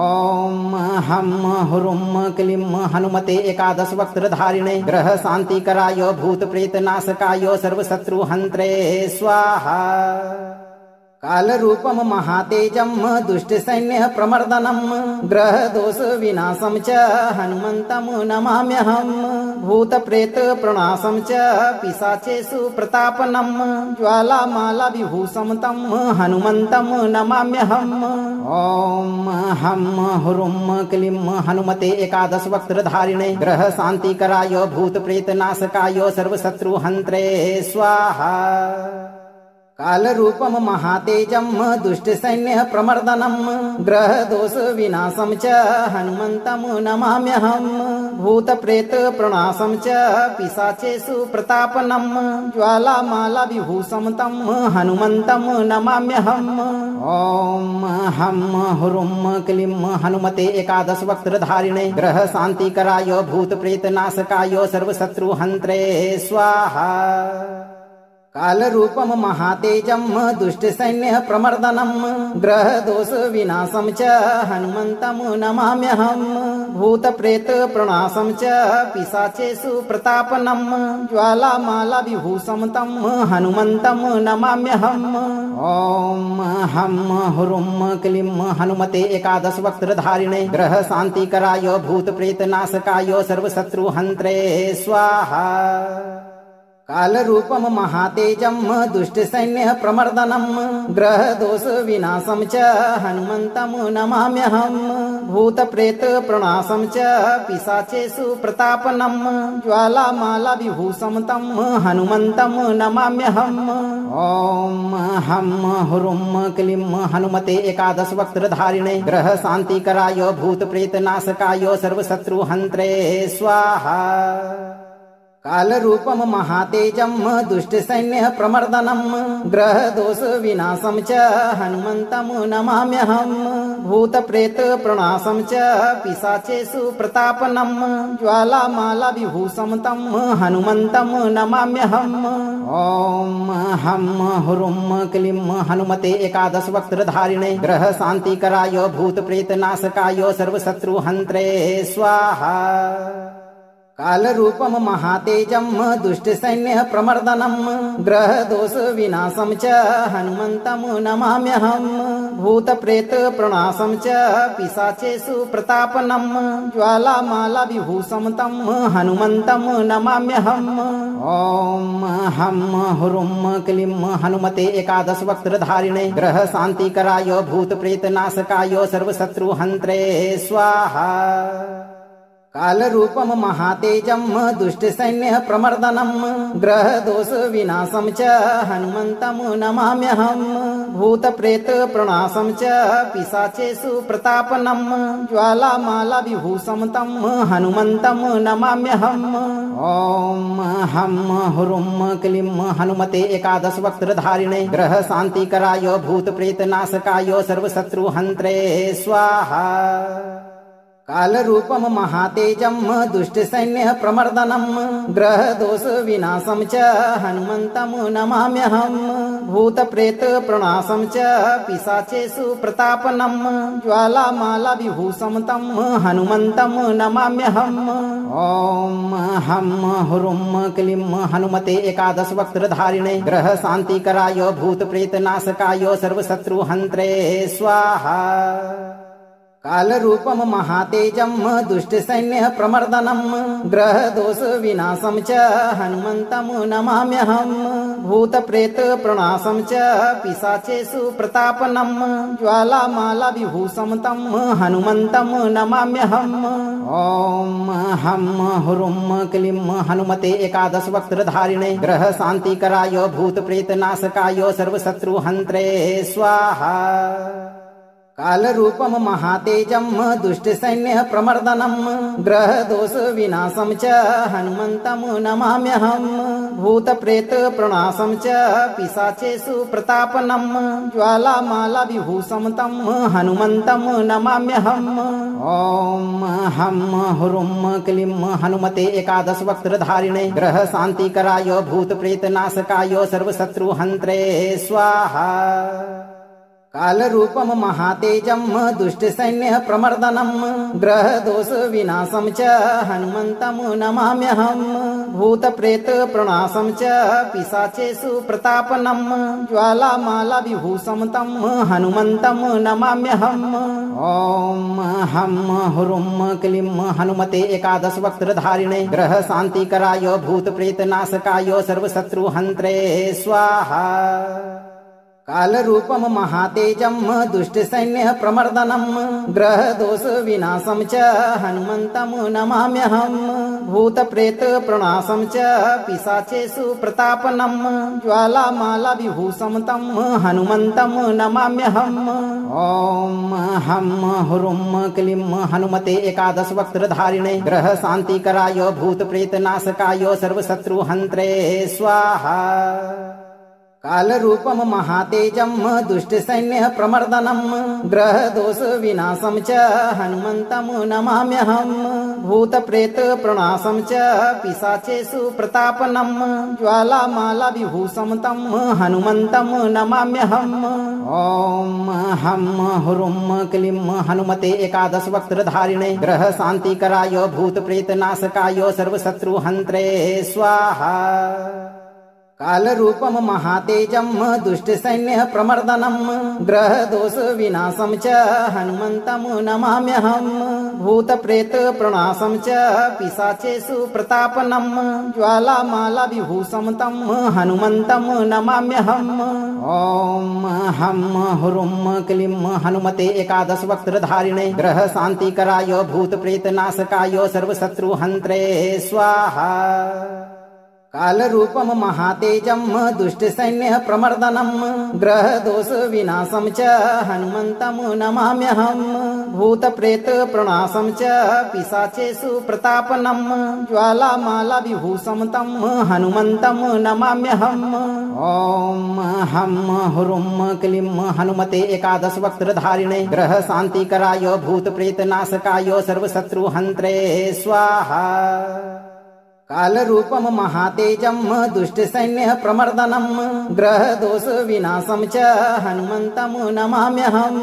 ओम हम हुरुम क्लीं हनुमते एकादश वक्त्रधारिणे ग्रह शांतिकराय भूतप्रेत नाशकाय सर्वशत्रुहन्त्रे स्वाहा। कालरूपम महातेजम दुष्टसैन्य प्रमर्दनम ग्रहदोष विनाशं च हनुमन्तं नमाम्यहम् भूतप्रेत प्रणाशं च पिशाचेषु प्रतापनम ज्वालामाला विभूषं तं हनुमन्तं नमाम्यहम्। ओम हम हुरुम क्लीं हनुमते एकादश वक्त्रधारिणे ग्रह शांतिकराय भूतप्रेत नाशकाय सर्वशत्रुहन्त्रे स्वाहा। कालरूपम महातेजम दुष्टसैन्य प्रमर्दनम ग्रहदोष विनाशं च हनुमन्तं नमाम्यहम् भूतप्रेत प्रणाशं च पिशाचेषु प्रतापनम ज्वालामाला विभूषं तं हनुमन्तं नमाम्यहम्। ओम हम हुरुम क्लीं हनुमते एकादश वक्त्रधारिणे ग्रह शांतिकराय भूतप्रेत नाशकाय सर्वशत्रुहन्त्रे स्वाहा। कालरूपम महातेजम दुष्टसैन्य प्रमर्दनम ग्रहदोष विनाशं च हनुमन्तं नमाम्यहम् भूतप्रेत प्रणाशं च पिशाचेषु प्रतापनम ज्वालामाला विभूषं तं हनुमन्तं नमाम्यहम्। ओम हम हुरुम क्लीं हनुमते एकादश वक्त्रधारिणे ग्रह शांतिकराय भूतप्रेत नाशकाय सर्वशत्रुहन्त्रे स्वाहा। कालरूपम महातेजम दुष्टसैन्य प्रमर्दनम ग्रहदोष विनाशं च हनुमन्तं नमाम्यहम् भूतप्रेत प्रणाशं च पिशाचेषु प्रतापनम ज्वालामाला विभूषं तं हनुमन्तं नमाम्यहम्। ओम हम हुरुम क्लीं हनुमते एकादश वक्त्रधारिणे ग्रह शांतिकराय भूतप्रेत नाशकाय सर्वशत्रुहन्त्रे स्वाहा। कालरूपम महातेजम दुष्टसैन्य प्रमर्दनम ग्रह दोष विनाशम च हनुमंतम नमाम्यहम भूत प्रेत प्रणाशम च पिशाचेषु प्रतापनम ज्वालामाला विभूषम तम हनुमंतम नमाम्यहम। ओम हम हुरुम क्लीं हनुमते एकादश वक्त्रधारिणे ग्रह शांतिकराय भूत प्रेत नाशकाय सर्वशत्रु हंत्रे स्वाहा। कालरूपम महातेजम दुष्टसैन्य प्रमर्दनम ग्रह दोष विनाशम च हनुमंतम नमाम्यहम भूत प्रेत प्रणाशम च पिशाचेषु प्रतापनम ज्वालामाला विभूषम तम हनुमंतम नमाम्यहम। ओम हम हुरुम क्लीं हनुमते एकादश वक्त्रधारिणे ग्रह शांतिकराय भूत प्रेत नाशकाय सर्वशत्रु हंत्रे स्वाहा। कालरूपम महातेजम दुष्टसैन्य प्रमर्दनम ग्रह दोष विनाशम च हनुमंतम नमाम्यहम भूत प्रेत प्रणाशम च पिशाचेषु प्रतापनम ज्वालामाला विभूषम तम हनुमंतम नमाम्यहम। ओम हम हुरुम क्लीं हनुमते एकादश वक्त्रधारिणे ग्रह शांतिकराय भूत प्रेत नाशकाय सर्वशत्रु हंत्रे स्वाहा। कालरूपम महातेजम दुष्टसैन्य प्रमर्दनम ग्रह दोष विनाशम च हनुमंतम नमाम्यहम भूत प्रेत प्रणाशम च पिशाचेषु प्रतापनम ज्वालामाला विभूषम तम हनुमंतम नमाम्यहम। ओम हम हुरुम क्लीं हनुमते एकादश वक्त्रधारिणे ग्रह शांतिकराय भूत प्रेत नाशकाय सर्वशत्रु हंत्रे स्वाहा। कालरूपम महातेजम दुष्टसैन्य प्रमर्दनम ग्रह दोष विनाशम च हनुमंतम नमाम्यहम भूत प्रेत प्रणाशम च पिशाचेषु प्रतापनम ज्वालामाला विभूषम तम हनुमंतम नमाम्यहम। ओम हम हुरुम क्लीं हनुमते एकादश वक्त्रधारिणे ग्रह शांतिकराय भूत प्रेत नाशकाय सर्वशत्रु हंत्रे स्वाहा। कालरूपम महातेजम दुष्टसैन्य प्रमर्दनम ग्रह दोष विनाशम च हनुमंतम नमाम्यहम भूत प्रेत प्रणाशम च पिशाचेषु प्रतापनम ज्वालामाला विभूषम तम हनुमंतम नमाम्यहम। ओम हम हुरुम क्लीं हनुमते एकादश वक्त्रधारिणे ग्रह शांतिकराय भूत प्रेत नाशकाय सर्वशत्रु हंत्रे स्वाहा। कालरूपम महातेजम दुष्टसैन्य प्रमर्दनम ग्रह दोष विनाशम च हनुमंतम नमाम्यहम भूत प्रेत प्रणाशम च पिशाचेषु प्रतापनम ज्वालामाला विभूषम तम हनुमंतम नमाम्यहम। ओम हम हुरुम क्लीं हनुमते एकादश वक्त्रधारिणे ग्रह शांतिकराय भूत प्रेत नाशकाय सर्वशत्रु हंत्रे स्वाहा। कालरूपम महातेजम दुष्टसैन्य प्रमर्दनम ग्रह दोष विनाशम च हनुमंतम नमाम्यहम भूत प्रेत प्रणाशम च पिशाचेषु प्रतापनम ज्वालामाला विभूषम तम हनुमंतम नमाम्यहम। ओम हम हुरुम क्लीं हनुमते एकादश वक्त्रधारिणे ग्रह शांतिकराय भूत प्रेत नाशकाय सर्वशत्रु हंत्रे स्वाहा। कालरूपम महातेजम दुष्टसैन्य प्रमर्दनम ग्रह दोष विनाशम च हनुमंतम नमाम्यहम भूत प्रेत प्रणाशम च पिशाचेषु प्रतापनम ज्वालामाला विभूषम तम हनुमंतम नमाम्यहम। ओम हम हुरुम क्लीं हनुमते एकादश वक्त्रधारिणे ग्रह शांतिकराय भूत प्रेत नाशकाय सर्वशत्रु हंत्रे स्वाहा। कालरूपम महातेजम दुष्टसैन्य प्रमर्दनम ग्रह दोष विनाशम च हनुमंतम नमाम्यहम भूत प्रेत प्रणाशम च पिशाचेषु प्रतापनम ज्वालामाला विभूषम तम हनुमंतम नमाम्यहम। ओम हम हुरुम क्लीं हनुमते एकादश वक्त्रधारिणे ग्रह शांतिकराय भूत प्रेत नाशकाय सर्वशत्रु हंत्रे स्वाहा। काल रूपम महातेजम दुष्ट सैन्य प्रमर्दनम ग्रह दोष विनाशम च हनुमंतम नमाम्यहम् भूत प्रेत प्रणाशम च पिशाचेषु प्रतापनम ज्वालामाला विभूषम तम हनुमंतम नमाम्यहम्। ओम हम हुरुम क्लीं हनुमते एकादश वक्त्रधारिणे ग्रह शांतिकराय भूत प्रेत नाशकाय सर्वशत्रु हंत्रे स्वाहा। काल रूपम महातेजम दुष्ट सैन्य प्रमर्दनम ग्रह दोष विनाशम च हनुमंतम नमाम्यहम्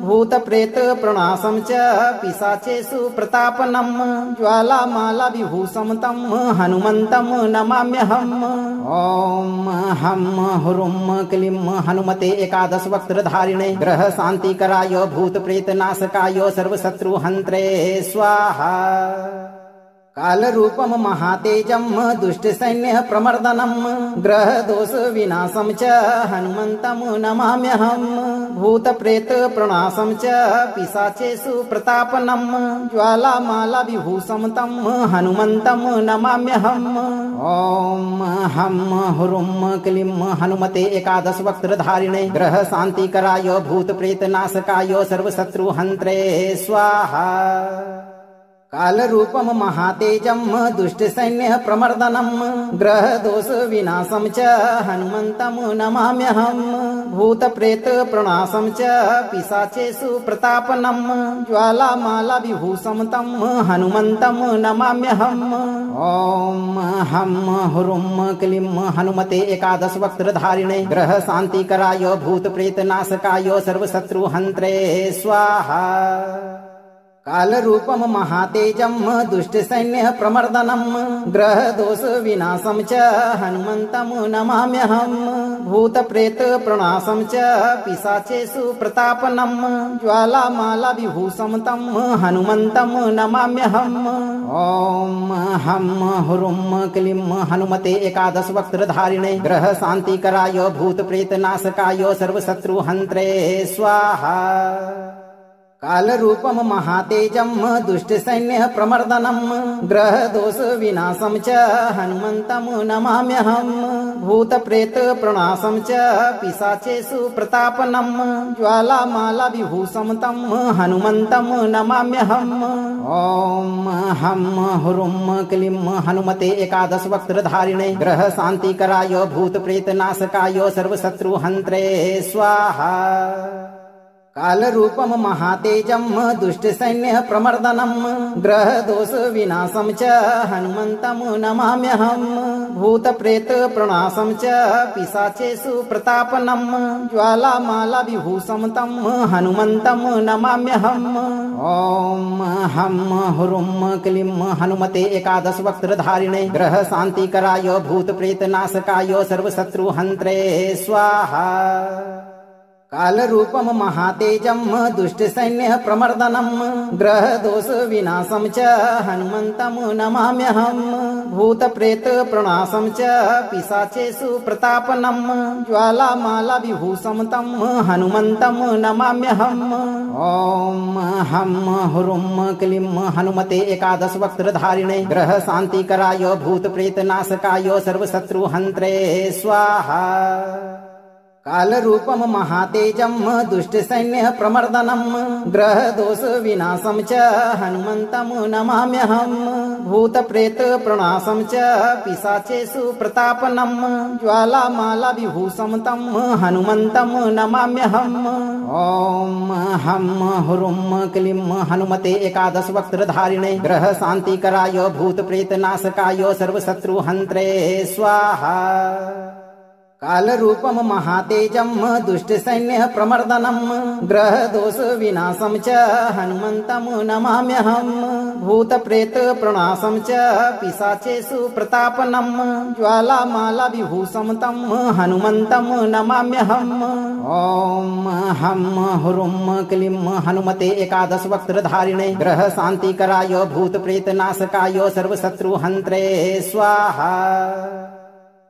भूत प्रेत प्रणाशम च पिशाचेषु प्रतापनम ज्वालामाला विभूषम तम हनुमंतम नमाम्यहम्। ओम हम हुरुम क्लीं हनुमते एकादश वक्त्रधारिणे ग्रह शांतिकराय भूत प्रेत नाशकाय सर्वशत्रु हंत्रे स्वाहा। काल रूपम महातेजम दुष्ट सैन्य प्रमर्दनम ग्रह दोष विनाशम च हनुमंतम नमाम्यहम् भूत प्रेत प्रणाशम च पिशाचेषु प्रतापनम ज्वालामाला विभूषम तम हनुमंतम नमाम्यहम्। ओम हम हुरुम क्लीं हनुमते एकादश वक्त्रधारिणे ग्रह शांतिकराय भूत प्रेत नाशकाय सर्वशत्रु हंत्रे स्वाहा। काल रूपम महातेजम दुष्ट सैन्य प्रमर्दनम ग्रह दोष विनाशम च हनुमंतम नमाम्यहम् भूत प्रेत प्रणाशम च पिशाचेषु प्रतापनम ज्वालामाला विभूषम तम हनुमंतम नमाम्यहम्। ओम हम हुरुम क्लीं हनुमते एकादश वक्त्रधारिणे ग्रह शांतिकराय भूत प्रेत नाशकाय सर्वशत्रु हंत्रे स्वाहा। काल रूपम महातेजम दुष्ट सैन्य प्रमर्दनम ग्रह दोष विनाशम च हनुमंतम नमाम्यहम् भूत प्रेत प्रणाशम च पिशाचेषु प्रतापनम ज्वालामाला विभूषम तम हनुमंतम नमाम्यहम्। ओम हम हुरुम क्लीं हनुमते एकादश वक्त्रधारिणे ग्रह शांतिकराय भूत प्रेत नाशकाय सर्वशत्रु हंत्रे स्वाहा। काल रूपम महातेजम दुष्ट सैन्य प्रमर्दनम ग्रह दोष विनाशम च हनुमंतम नमाम्यहम् भूत प्रेत प्रणाशम च पिशाचेषु प्रतापनम ज्वालामाला विभूषम तम हनुमंतम नमाम्यहम्। ओम हम हुरुम क्लीं हनुमते एकादश वक्त्रधारिणे ग्रह शांतिकराय भूत प्रेत नाशकाय सर्वशत्रु हंत्रे स्वाहा। काल रूपम महातेजम दुष्ट सैन्य प्रमर्दनम ग्रह दोष विनाशम च हनुमंतम नमाम्यहम् भूत प्रेत प्रणाशम च पिशाचेषु प्रतापनम ज्वालामाला विभूषम तम हनुमंतम नमाम्यहम्। ओम हम हुरुम क्लीं हनुमते एकादश वक्त्रधारिणे ग्रह शांतिकराय भूत प्रेत नाशकाय सर्वशत्रु हंत्रे स्वाहा। काल रूपम महातेजम दुष्ट सैन्य प्रमर्दनम ग्रह दोष विनाशम च हनुमंतम नमाम्यहम् भूत प्रेत प्रणाशम च पिशाचेषु प्रतापनम ज्वालामाला विभूषम तम हनुमंतम नमाम्यहम्। ओम हम हुरुम क्लीं हनुमते एकादश वक्त्रधारिणे ग्रह शांतिकराय भूत प्रेत नाशकाय सर्वशत्रु हंत्रे स्वाहा। काल रूपम महातेजम दुष्ट सैन्य प्रमर्दनम ग्रह दोष विनाशम च हनुमंतम नमाम्यहम् भूत प्रेत प्रणाशम च पिशाचेषु प्रतापनम ज्वालामाला विभूषम तम हनुमंतम नमाम्यहम्। ओम हम हुरुम क्लीं हनुमते एकादश वक्त्रधारिणे ग्रह शांतिकराय भूत प्रेत नाशकाय सर्वशत्रु हंत्रे स्वाहा। काल रूपम महातेजम दुष्ट सैन्य प्रमर्दनम ग्रह दोष विनाशम च हनुमंतम नमाम्यहम् भूत प्रेत प्रणाशम च पिशाचेषु प्रतापनम ज्वालामाला विभूषम तम हनुमंतम नमाम्यहम्। ओम हम हुरुम क्लीं हनुमते एकादश वक्त्रधारिणे ग्रह शांतिकराय भूत प्रेत नाशकाय सर्वशत्रु हंत्रे स्वाहा।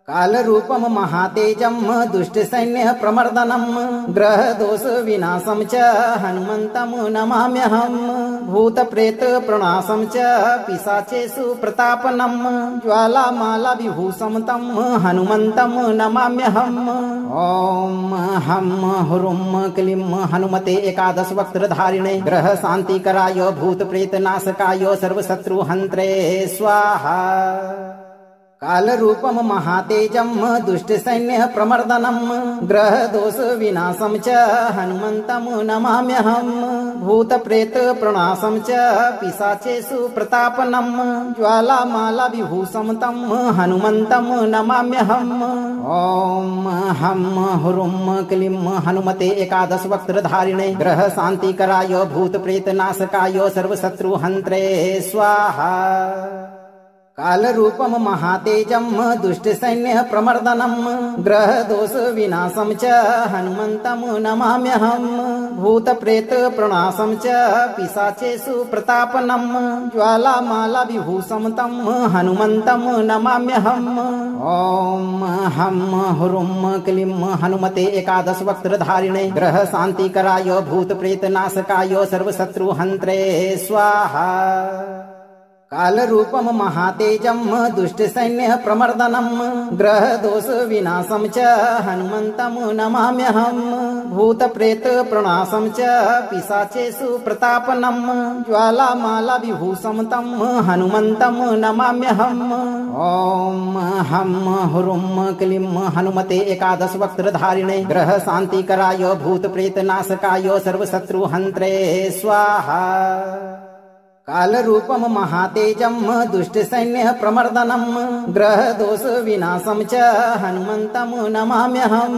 काल रूपम महातेजम दुष्ट सैन्य प्रमर्दनम ग्रह दोष विनाशम च हनुमंतम नमाम्यहम भूत प्रेत प्रणाशम च पिशाचेषु प्रतापनम ज्वाला माला विभूषम तम हनुमंतम नमाम्यहम। ओम हम हुरुम क्लीं हनुमते एकादश वक्त्रधारिणे ग्रह शांति कराय भूत प्रेत नाशकाय सर्वशत्रु हंत्रे स्वाहा। काल रूपम महातेजम दुष्ट सैन्य प्रमर्दनम ग्रह दोष विनाशम च हनुमंतम नमाम्यहम भूत प्रेत प्रणाशम च पिशाचेषु प्रतापनम ज्वाला माला विभूषम तम हनुमंतम नमाम्यहम। ओम हम हुरुम क्लीं हनुमते एकादश वक्त्रधारिणे ग्रह शांति कराय भूत प्रेत नाशकाय सर्वशत्रु हंत्रे स्वाहा। काल रूपम महातेजम दुष्ट सैन्य प्रमर्दनम ग्रह दोष विनाशम च हनुमंतम नमाम्यहम भूत प्रेत प्रणाशम च पिशाचेषु प्रतापनम ज्वाला माला विभूषम तम हनुमंतम नमाम्यहम। ओम हम हुरुम क्लीं हनुमते एकादश वक्त्रधारिणे ग्रह शांति कराय भूत प्रेत नाशकाय सर्वशत्रु हंत्रे स्वाहा। काल रूपम महातेजम दुष्ट सैन्य प्रमर्दनम ग्रह दोष विनाशम च हनुमंतम नमाम्यहम भूत प्रेत प्रणाशम च पिशाचेषु प्रतापनम ज्वाला माला विभूषम तम हनुमंतम नमाम्यहम। ओम हम हुरुम क्लीं हनुमते एकादश वक्त्रधारिणे ग्रह शांति कराय भूत प्रेत नाशकाय सर्वशत्रु हंत्रे स्वाहा। काल रूपम महातेजम दुष्ट सैन्य प्रमर्दनम ग्रह दोष विनाशम च हनुमंतम नमाम्यहम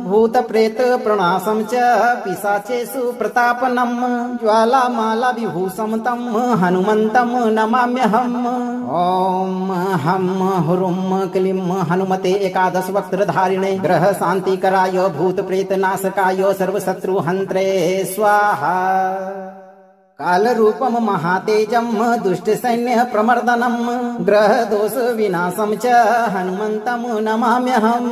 भूत प्रेत प्रणाशम च पिशाचेषु प्रतापनम ज्वाला माला विभूषम तम हनुमंतम नमाम्यहम। ओम हम हुरुम क्लीं हनुमते एकादश वक्त्रधारिणे ग्रह शांति कराय भूत प्रेत नाशकाय सर्वशत्रु हंत्रे स्वाहा। काल रूपम महातेजम दुष्ट सैन्य प्रमर्दनम ग्रह दोष विनाशम च हनुमंतम नमाम्यहम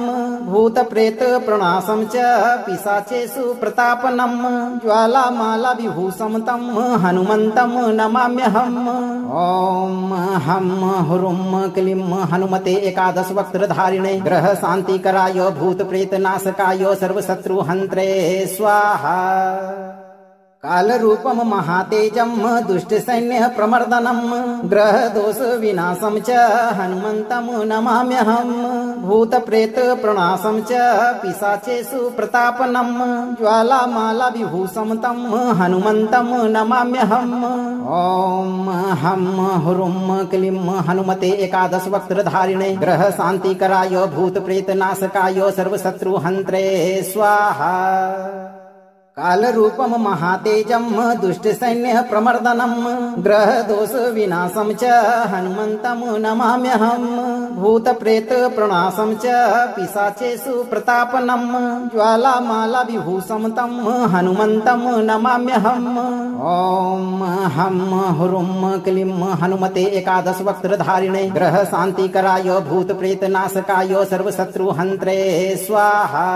भूत प्रेत प्रणाशम च पिशाचेषु प्रतापनम ज्वाला माला विभूषम तम हनुमंतम नमाम्यहम। ओम हम हुरुम क्लीं हनुमते एकादश वक्त्रधारिणे ग्रह शांति कराय भूत प्रेत नाशकाय सर्वशत्रु हंत्रे स्वाहा। काल रूपम महातेजम दुष्ट सैन्य प्रमर्दनम ग्रह दोष विनाशम च हनुमंतम नमाम्यहम भूत प्रेत प्रणाशम च पिशाचेषु प्रतापनम ज्वाला माला विभूषम तम हनुमंतम नमाम्यहम। ओम हम हुरुम क्लीं हनुमते एकादश वक्त्रधारिणे ग्रह शांति कराय भूत प्रेत नाशकाय सर्वशत्रु हंत्रे स्वाहा। काल रूपम महातेजम दुष्ट सैन्य प्रमर्दनम ग्रह दोष विनाशम च हनुमंतम नमाम्यहम भूत प्रेत प्रणाशम च पिशाचेषु प्रतापनम ज्वाला माला विभूषम तम हनुमंतम नमाम्यहम। ओम हम हुरुम क्लीं हनुमते एकादश वक्त्रधारिणे ग्रह शांति कराय भूत प्रेत नाशकाय सर्वशत्रु हंत्रे स्वाहा।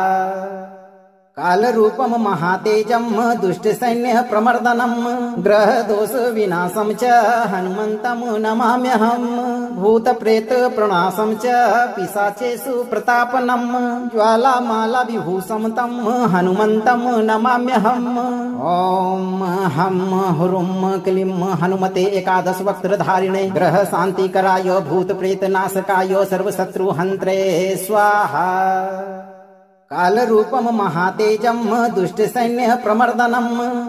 काल रूपम महातेजम दुष्ट सैन्य प्रमर्दनम ग्रह दोष विनाशम च हनुमंतम नमाम्यहम भूत प्रेत प्रणाशम च पिशाचेषु प्रतापनम ज्वाला माला विभूषम तम हनुमंतम नमाम्यहम। ओम हम हुरुम क्लीं हनुमते एकादश वक्त्रधारिणे ग्रह शांति कराय भूत प्रेत नाशकाय सर्वशत्रु हंत्रे स्वाहा। काल रूपम महातेजम दुष्ट सैन्य प्रमर्दनम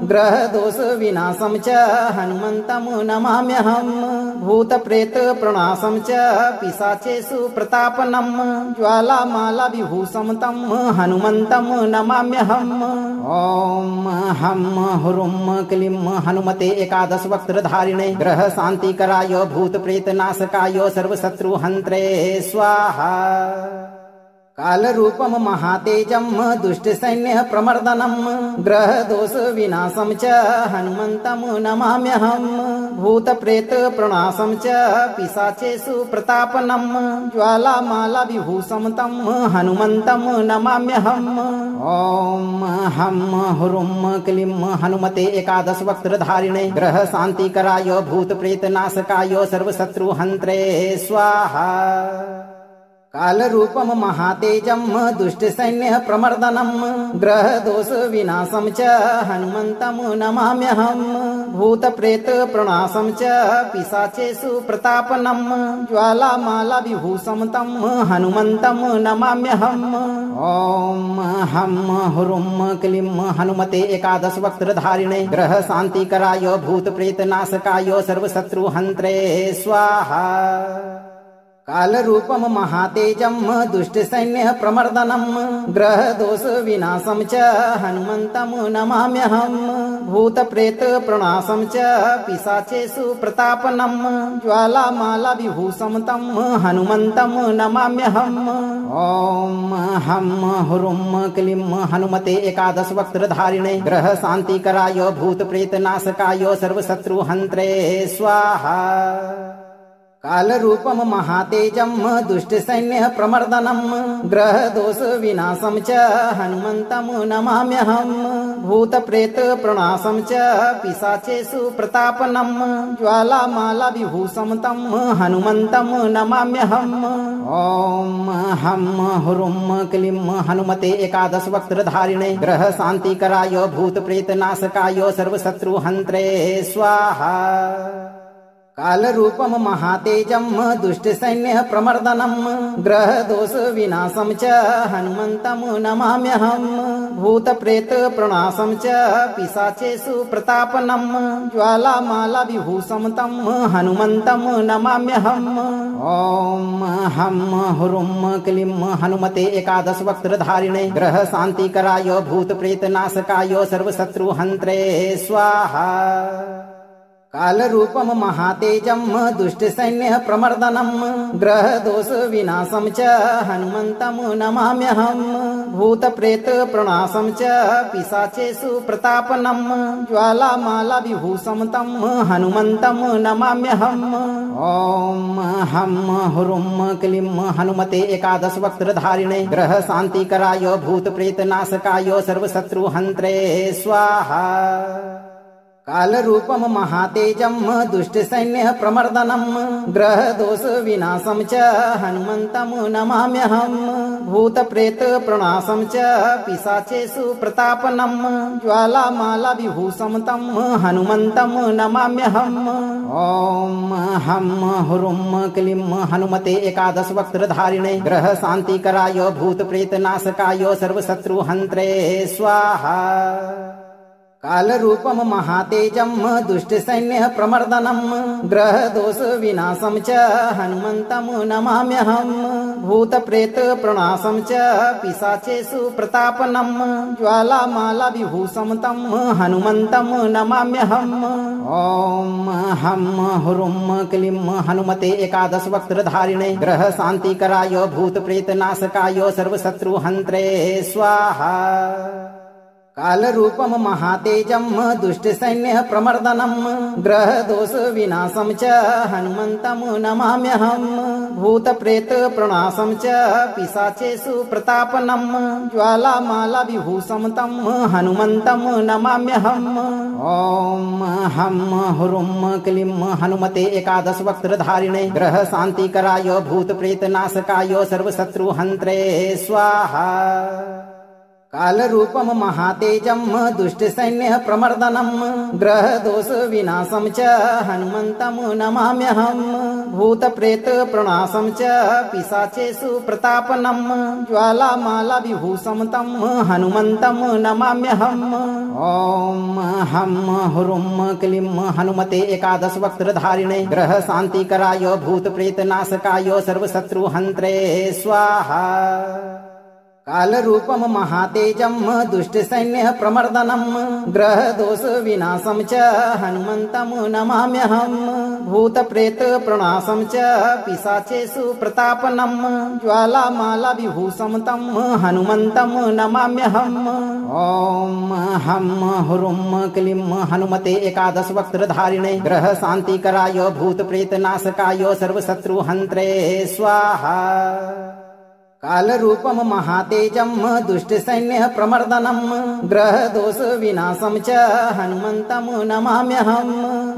ग्रह दोष विनाशम च हनुमंतम नमाम्यहम भूत प्रेत प्रणाशम च पिशाचेषु प्रतापनम ज्वाला माला विभूषम तम हनुमंतम नमाम्यहम। ओम हम हुरुम क्लीं हनुमते एकादश वक्त्रधारिणे ग्रह शांति कराय भूत प्रेत नाशकाय सर्वशत्रु हंत्रे स्वाहा। कालरूपम महातेजम दुष्ट सैन्य प्रमर्दनम ग्रह दोष विनाशम च हनुमंतम नमाम्यहम् भूत प्रेत प्रणाशम च पिशाचेषु प्रतापनम ज्वालामाला विभूषम तम हनुमंतम नमाम्यहम्। ओम हम हुरुम क्लीं हनुमते एकादश वक्त्रधारिणे ग्रह शांतिकराय भूत प्रेत नाशकाय सर्वशत्रु हंत्रे स्वाहा। कालरूपम महातेजम दुष्ट सैन्य प्रमर्दनम ग्रह दोष विनाशम च हनुमंतम नमाम्यहम् भूत प्रेत प्रणाशम च पिशाचेषु प्रतापनम ज्वालामाला विभूषम तम हनुमंतम नमाम्यहम्। ओम हम हुरुम क्लीं हनुमते एकादश वक्त्रधारिणे ग्रह शांतिकराय भूत प्रेत नाशकाय सर्वशत्रु हंत्रे स्वाहा। कालरूपम महातेजम दुष्ट सैन्य प्रमर्दनम ग्रह दोष विनाशम च हनुमंतम नमाम्यहम् भूत प्रेत प्रणाशम च पिशाचेषु प्रतापनम ज्वालामाला विभूषम तम हनुमंतम नमाम्यहम्। ओम हम हुरुम क्लीं हनुमते एकादश वक्त्रधारिणे ग्रह शांतिकराय भूत प्रेत नाशकाय सर्वशत्रु हंत्रे स्वाहा। कालरूपम महातेजम दुष्ट सैन्य प्रमर्दनम ग्रह दोष विनाशम च हनुमंतम नमाम्यहम् भूत प्रेत प्रणाशम च पिशाचेषु प्रतापनम ज्वालामाला विभूषम तम हनुमंतम नमाम्यहम्। ओम हम हुरुम क्लीं हनुमते एकादश वक्त्रधारिणे ग्रह शांतिकराय भूत प्रेत नाशकाय सर्वशत्रु हंत्रे स्वाहा। कालरूपम महातेजम दुष्ट सैन्य प्रमर्दनम ग्रह दोष विनाशम च हनुमंतम नमाम्यहम् भूत प्रेत प्रणाशम च पिशाचेषु प्रतापनम ज्वालामाला विभूषम तम हनुमंतम नमाम्यहम्। ओम हम हुरुम क्लीं हनुमते एकादश वक्त्रधारिणे ग्रह शांतिकराय भूत प्रेत नाशकाय सर्वशत्रु हंत्रे स्वाहा। कालरूपम महातेजम दुष्ट सैन्य प्रमर्दनम ग्रह दोष विनाशम च हनुमंतम नमाम्यहम् भूत प्रेत प्रणाशम च पिशाचेषु प्रतापनम ज्वालामाला विभूषम तम हनुमंतम नमाम्यहम्। ओम हम हुरुम क्लीं हनुमते एकादश वक्त्रधारिणे ग्रह शांतिकराय भूत प्रेत नाशकाय सर्वशत्रु हंत्रे स्वाहा। कालरूपम महातेजम दुष्ट सैन्य प्रमर्दनम ग्रह दोष विनाशम च हनुमंतम नमाम्यहम् भूत प्रेत प्रणाशम च पिशाचेषु प्रतापनम ज्वालामाला विभूषम तम हनुमंतम नमाम्यहम्। ओम हम हुरुम क्लीं हनुमते एकादश वक्त्रधारिणे ग्रह शांतिकराय भूत प्रेत नाशकाय सर्वशत्रु हंत्रे स्वाहा। कालरूपम महातेजम दुष्ट सैन्य प्रमर्दनम ग्रह दोष विनाशम च हनुमंतम नमाम्यहम् भूत प्रेत प्रणाशम च पिशाचेषु प्रतापनम ज्वालामाला विभूषम तम हनुमंतम नमाम्यहम्। ओम हम हुरुम क्लीं हनुमते एकादश वक्त्रधारिणे ग्रह शांतिकराय भूत प्रेत नाशकाय सर्वशत्रु हंत्रे स्वाहा। कालरूपम महातेजम दुष्ट सैन्य प्रमर्दनम ग्रह दोष विनाशम च हनुमंतम नमाम्यहम् भूत प्रेत प्रणाशम च पिशाचेषु प्रतापनम ज्वालामाला विभूषम तम हनुमंतम नमाम्यहम्। ओम हम हुरुम क्लीं हनुमते एकादश वक्त्रधारिणे ग्रह शांतिकराय भूत प्रेत नाशकाय सर्वशत्रु हंत्रे स्वाहा। कालरूपम महातेजम दुष्ट सैन्य प्रमर्दनम ग्रह दोष विनाशम च हनुमंतम नमाम्यहम् भूत प्रेत प्रणाशम च पिशाचेषु प्रतापनम ज्वालामाला विभूषम तम हनुमंतम नमाम्यहम्। ओम हम हुरुम क्लीं हनुमते एकादश वक्त्रधारिणे ग्रह शांतिकराय भूत प्रेत नाशकाय सर्वशत्रु हंत्रे स्वाहा। काल रूपम महातेजम दुष्ट सैन्य प्रमर्दनम ग्रह दोष विनाशम च हनुमंतम नमाम्यहम् भूत प्रेत प्रणाशम च पिशाचेषु प्रतापनम ज्वाला माला विभूषम तम हनुमंतम नमाम्यहम् ओम हम हुरुम क्लीम हनुमते एकादश वक्त्रधारिणे ग्रह शांति कराय भूत प्रेत नाशकाय सर्वशत्रु हंत्रे स्वाहा। काल रूपम महातेजम दुष्ट सैन्य प्रमर्दनम ग्रह दोष विनाशम च हनुमंतम नमाम्यहम्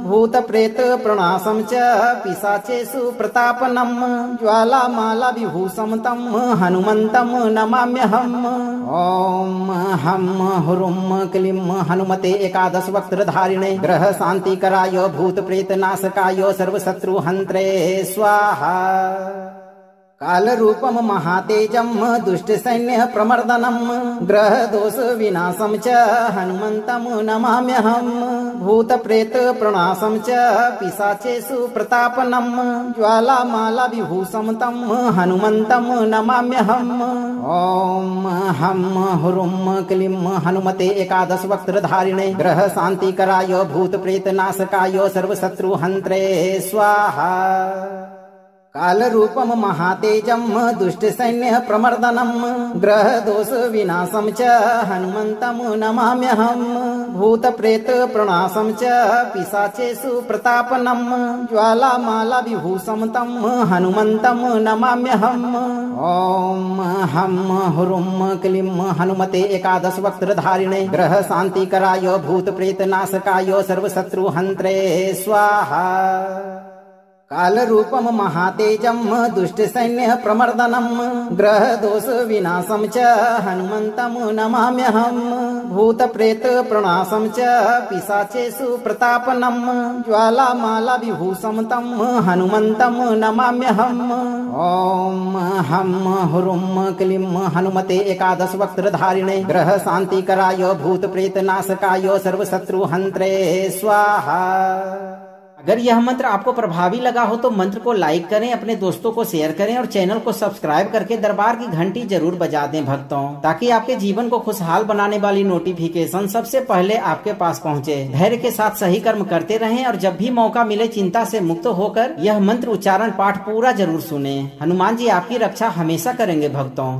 भूत प्रेत प्रणाशम च पिशाचेषु प्रतापनम ज्वाला माला विभूषम तम हनुमंतम नमाम्यहम् ओम हम हुरुम क्लीम हनुमते एकादश वक्त्रधारिणे ग्रह शांति कराय भूत प्रेत नाशकाय सर्वशत्रु हंत्रे स्वाहा। काल रूपम महातेजम दुष्ट सैन्य प्रमर्दनम ग्रह दोष विनाशम च हनुमंतम नमाम्यहम् भूत प्रेत प्रणाशम च पिशाचेषु प्रतापनम ज्वाला माला विभूषम तम हनुमंतम नमाम्यहम् ओम हम हुरुम क्लीम हनुमते एकादश वक्त्रधारिणे ग्रह शांति कराय भूत प्रेत नाशकाय सर्वशत्रु हंत्रे स्वाहा। काल रूपम महातेजम दुष्ट सैन्य प्रमर्दनम ग्रह दोष विनाशम च हनुमंतम नमाम्यहम् भूत प्रेत प्रणाशम च पिशाचेषु प्रतापनम ज्वाला माला विभूषम तम हनुमंतम नमाम्यहम् ओम हम हुरुम क्लीम हनुमते एकादश वक्त्रधारिणे ग्रह शांति कराय भूत प्रेत नाशकाय सर्वशत्रु हंत्रे स्वाहा। काल रूपम महातेजम दुष्ट सैन्य प्रमर्दनम ग्रह दोष विनाशम च हनुमंतम नमाम्यहम् भूत प्रेत प्रणाशम च पिशाचेषु प्रतापनम ज्वाला माला विभूषम तम हनुमंतम नमाम्यहम् ओम हम हुरुम क्लीम हनुमते एकादश वक्त्रधारिणे ग्रह शांति कराय भूत प्रेत नाशकाय सर्वशत्रु हंत्रे स्वाहा। अगर यह मंत्र आपको प्रभावी लगा हो तो मंत्र को लाइक करें, अपने दोस्तों को शेयर करें और चैनल को सब्सक्राइब करके दरबार की घंटी जरूर बजा दें भक्तों, ताकि आपके जीवन को खुशहाल बनाने वाली नोटिफिकेशन सबसे पहले आपके पास पहुंचे। धैर्य के साथ सही कर्म करते रहें और जब भी मौका मिले चिंता से मुक्त होकर यह मंत्र उच्चारण पाठ पूरा जरूर सुने। हनुमान जी आपकी रक्षा हमेशा करेंगे भक्तों।